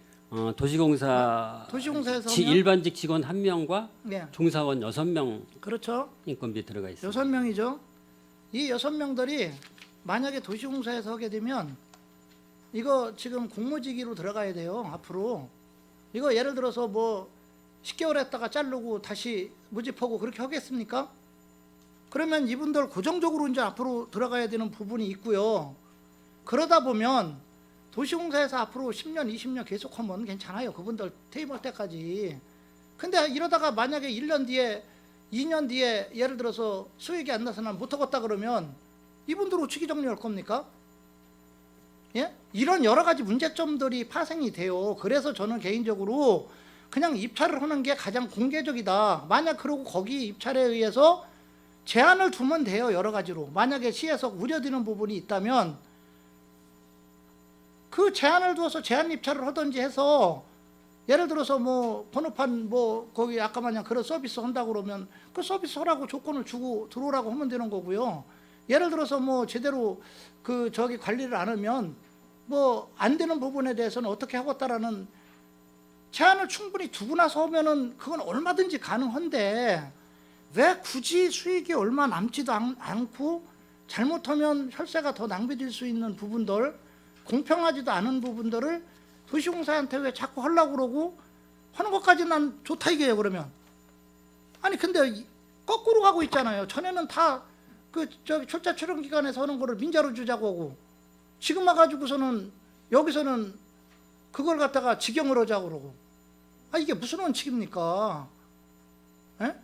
도시공사에서 일반직 직원 1명과 네, 종사원 6명 그렇죠. 인건비 들어가 있습니다. 6명이죠. 이 6명들이 만약에 도시공사에서 하게 되면 이거 지금 공모지기로 들어가야 돼요. 앞으로 이거 예를 들어서 뭐 10개월 했다가 자르고 다시 모집하고 그렇게 하겠습니까? 그러면 이분들 고정적으로 이제 앞으로 들어가야 되는 부분이 있고요. 그러다 보면 도시공사에서 앞으로 10년, 20년 계속하면 괜찮아요. 그분들 퇴임할 때까지. 근데 이러다가 만약에 1년 뒤에, 2년 뒤에 예를 들어서 수익이 안 나서 난 못하겠다 그러면 이분들 어떻게 정리할 겁니까? 예? 이런 여러 가지 문제점들이 파생이 돼요. 그래서 저는 개인적으로 그냥 입찰을 하는 게 가장 공개적이다. 만약 그러고 거기 입찰에 의해서 제한을 두면 돼요. 여러 가지로. 만약에 시에서 우려되는 부분이 있다면 그 제한을 두어서 제한 입찰을 하든지 해서 예를 들어서 뭐 번호판 뭐 거기 아까 마냥 그런 서비스 한다고 그러면 그 서비스 하라고 조건을 주고 들어오라고 하면 되는 거고요. 예를 들어서 뭐 제대로 그 저기 관리를 안 하면 뭐 안 되는 부분에 대해서는 어떻게 하겠다라는 제한을 충분히 두고 나서 하면은 그건 얼마든지 가능한데 왜 굳이 수익이 얼마 남지도 않고 잘못하면 혈세가 더 낭비될 수 있는 부분들 공평하지도 않은 부분들을 도시공사한테 왜 자꾸 하려고 그러고 하는 것까지 난 좋다 이게요. 그러면 아니 근데 거꾸로 가고 있잖아요. 전에는 다 그 저기 출자 출연 기관에서 하는 거를 민자로 주자고 하고 지금 와가지고서는 여기서는 그걸 갖다가 직영을 하자고 그러고 이게 무슨 원칙입니까? 에?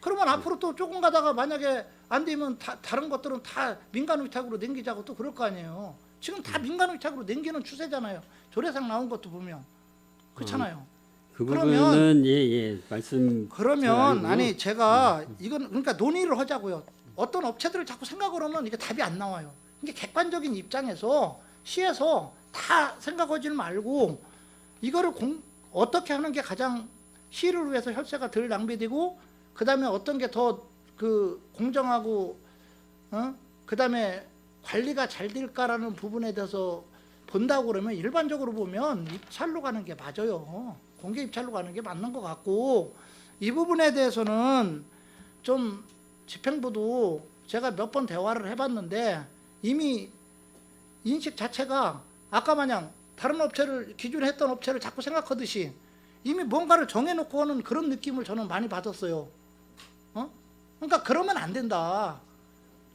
그러면 앞으로 또 조금 가다가 만약에 안 되면 다른 것들은 다 민간 위탁으로 넘기자고 또 그럴 거 아니에요. 지금 다 민간 위탁으로 넘기는 추세잖아요. 조례상 나온 것도 보면 그렇잖아요. 그 그러면- 부분은 예 말씀 잘 그러면 알고요. 아니 제가 이건 그러니까 논의를 하자고요. 어떤 업체들을 자꾸 생각을 하면 이게 답이 안 나와요. 이게 객관적인 입장에서 시에서 다 생각하지 말고 이거를 어떻게 하는 게 가장 시를 위해서 혈세가 덜 낭비되고 그다음에 어떤 게 더 그 공정하고 그다음에 관리가 잘 될까라는 부분에 대해서 본다고 그러면 일반적으로 보면 입찰로 가는 게 맞아요. 공개 입찰로 가는 게 맞는 것 같고 이 부분에 대해서는 좀 집행부도 제가 몇 번 대화를 해봤는데 이미 인식 자체가 아까 마냥 다른 업체를 기존에 했던 업체를 자꾸 생각하듯이 이미 뭔가를 정해놓고 하는 그런 느낌을 저는 많이 받았어요. 그러니까 그러면 안 된다.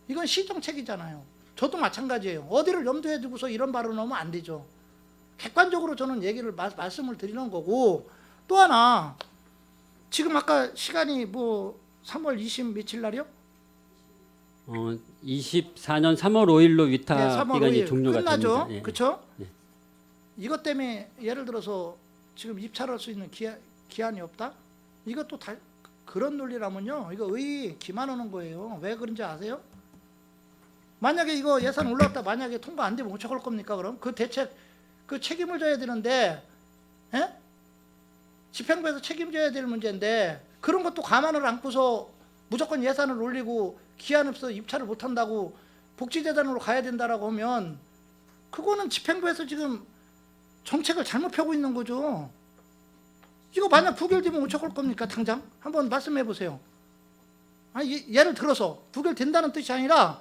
이건 시정책이잖아요. 저도 마찬가지예요. 어디를 염두에 두고서 이런 발언을 하면 안 되죠. 객관적으로 저는 얘기를 말씀을 드리는 거고 또 하나 지금 아까 시간이 뭐 3월 20 며칠 날이요? 24년 3월 5일로 위탁 네, 3월 기간이 5일 종료가 끝나죠. 됩니다. 예. 그렇죠? 네. 이것 때문에 예를 들어서 지금 입찰할 수 있는 기한이 없다? 이것도 다 그런 논리라면요. 이거 의 기만하는 거예요. 왜 그런지 아세요? 만약에 이거 예산 올라왔다 만약에 통과 안 되면 어떡할 겁니까? 그럼 그 대책 그 책임을 져야 되는데, 예? 집행부에서 책임져야 될 문제인데 그런 것도 감안을 안고서 무조건 예산을 올리고 기한 없어 입찰을 못 한다고 복지재단으로 가야 된다라고 하면 그거는 집행부에서 지금 정책을 잘못 펴고 있는 거죠. 이거 만약 부결되면 어떡할 겁니까? 당장 한번 말씀해 보세요. 아니, 예를 들어서 부결된다는 뜻이 아니라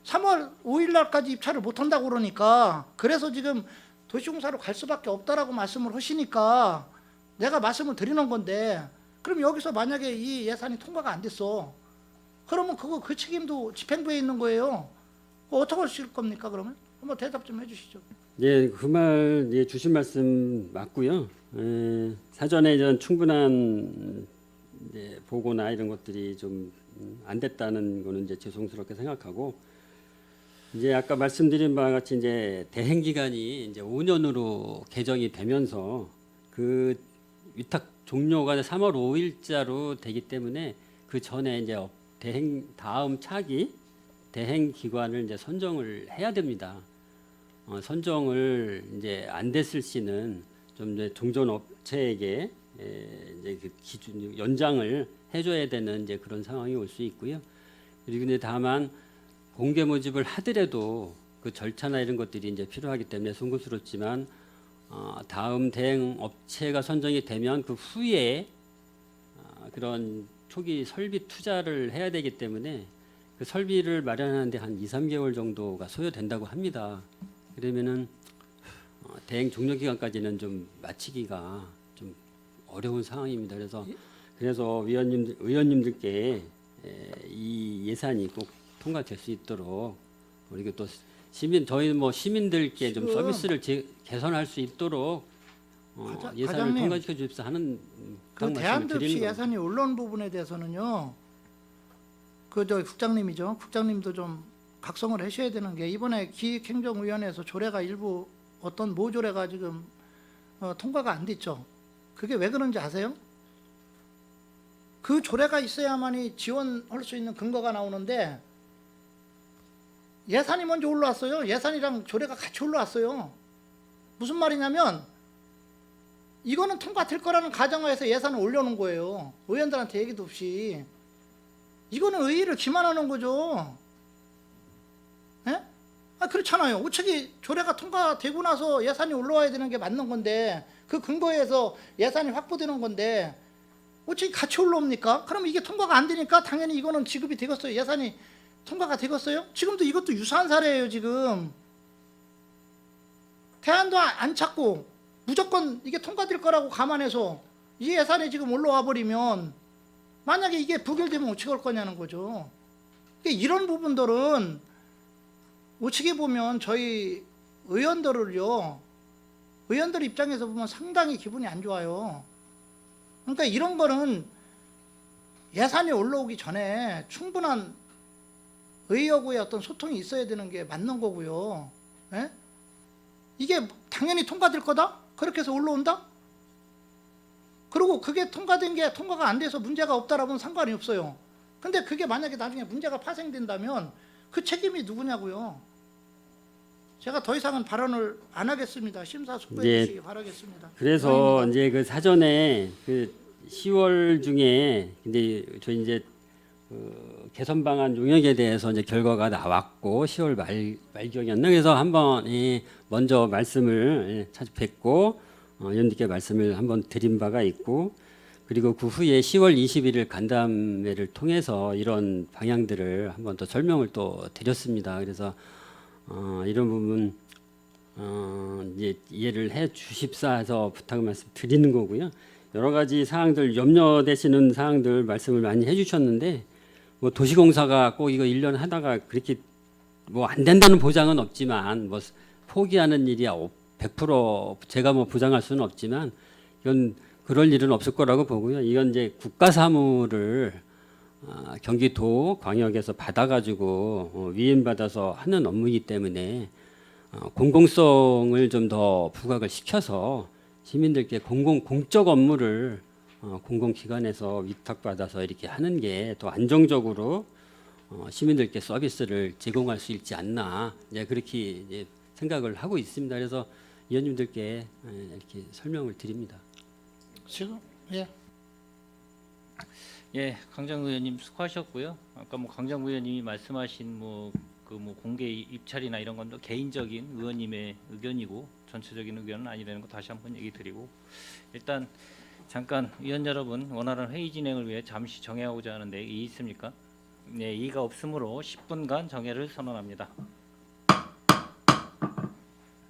3월 5일 날까지 입찰을 못 한다고 그러니까 그래서 지금 도시공사로 갈 수밖에 없다라고 말씀을 하시니까 내가 말씀을 드리는 건데 그럼 여기서 만약에 이 예산이 통과가 안 됐어. 그러면 그 책임도 집행부에 있는 거예요. 그거 어떻게 하실 겁니까? 그러면 한번 대답 좀 해주시죠. 예, 그 말 예, 주신 말씀 맞고요. 사전에 이런 충분한 보고나 이런 것들이 좀 안 됐다는 거는 이제 죄송스럽게 생각하고 이제 아까 말씀드린 바와 같이 이제 대행 기간이 이제 5년으로 개정이 되면서 그 위탁 종료가 3월 5일자로 되기 때문에 그 전에 이제 대행 다음 차기 대행 기관을 이제 선정을 해야 됩니다. 선정을 이제 안 됐을 시는 좀 이제 종전 업체에게 이제 그 기준 연장을 해줘야 되는 이제 그런 상황이 올 수 있고요. 그리고 근데 다만 공개 모집을 하더라도 그 절차나 이런 것들이 이제 필요하기 때문에 송구스럽지만 다음 대행 업체가 선정이 되면 그 후에 그런 초기 설비 투자를 해야 되기 때문에 그 설비를 마련하는데 한 2, 3개월 정도가 소요된다고 합니다. 그러면은 대행 종료 기간까지는 좀 마치기가 좀 어려운 상황입니다. 그래서 의원님들께 이 예산이 꼭 통과될 수 있도록 그리고 또 저희 뭐 시민들께 좀 지금 서비스를 개선할 수 있도록 예산을 과장님, 통과시켜 주십사 하는 그 말씀을 대한접시 드리는 겁니다. 예산이 올라온 부분에 대해서는요. 그 저 국장님이죠. 국장님도 좀 각성을 하셔야 되는 게 이번에 기획행정위원회에서 조례가 일부 어떤 모조례가 지금 통과가 안 됐죠. 그게 왜 그런지 아세요? 그 조례가 있어야만이 지원할 수 있는 근거가 나오는데 예산이 먼저 올라왔어요. 예산이랑 조례가 같이 올라왔어요. 무슨 말이냐면 이거는 통과될 거라는 가정하에서 예산을 올려놓은 거예요. 의원들한테 얘기도 없이. 이거는 의의를 기만하는 거죠. 예? 그렇잖아요. 우측이 조례가 통과되고 나서 예산이 올라와야 되는 게 맞는 건데 그 근거에서 예산이 확보되는 건데 어떻게 같이 올라옵니까? 그럼 이게 통과가 안 되니까 당연히 이거는 지급이 되겠어요. 예산이 통과가 되겠어요? 지금도 이것도 유사한 사례예요. 지금 대안도 안 찾고 무조건 이게 통과될 거라고 감안해서 이 예산이 지금 올라와 버리면 만약에 이게 부결되면 어떻게 할 거냐는 거죠. 그러니까 이런 부분들은 어떻게 보면 저희 의원들을요, 의원들 입장에서 보면 상당히 기분이 안 좋아요. 그러니까 이런 거는 예산이 올라오기 전에 충분한 의회하고의 어떤 소통이 있어야 되는 게 맞는 거고요. 예? 이게 당연히 통과될 거다? 그렇게 해서 올라온다? 그리고 그게 통과된 게 통과가 안 돼서 문제가 없다라고는 상관이 없어요. 근데 그게 만약에 나중에 문제가 파생된다면 그 책임이 누구냐고요. 제가 더 이상은 발언을 안 하겠습니다. 심사숙고해 주시기 바라겠습니다. 그래서 이상입니다. 이제 그 사전에 그 10월 중에 근데 저희 이제 그 개선 방안 용역에 대해서 이제 결과가 나왔고 10월 말경이었나 그래서 한번 먼저 말씀을 뵙고 의원님께 말씀을 한번 드린 바가 있고 그리고 그 후에 10월 21일 간담회를 통해서 이런 방향들을 한번 더 설명을 또 드렸습니다. 그래서 이런 부분 이제 이해를 해 주십사 해서 부탁을 말씀 드리는 거고요. 여러 가지 사항들 염려되시는 사항들 말씀을 많이 해주셨는데 뭐 도시공사가 꼭 이거 1년 하다가 그렇게 뭐 안 된다는 보장은 없지만 뭐 포기하는 일이 100% 제가 뭐 보장할 수는 없지만 이건 그럴 일은 없을 거라고 보고요. 이건 이제 국가 사무를 경기도 광역에서 받아가지고 위임받아서 하는 업무이기 때문에 공공성을 좀 더 부각을 시켜서 시민들께 공적 업무를 공공기관에서 위탁받아서 이렇게 하는 게 더 안정적으로 시민들께 서비스를 제공할 수 있지 않나, 그렇게 이제 생각을 하고 있습니다. 그래서 위원님들께 이렇게 설명을 드립니다. 지금 예. 예, 강장 의원님 수고하셨고요. 아까 뭐 강장 의원님이 말씀하신 공개 입찰이나 이런 건 개인적인 의원님의 의견이고 전체적인 의견은 아니라는 거 다시 한번 얘기 드리고, 일단 잠깐 위원 여러분, 원활한 회의 진행을 위해 잠시 정회하고자 하는데 이의 있습니까? 네, 이의가 없으므로 10분간 정회를 선언합니다.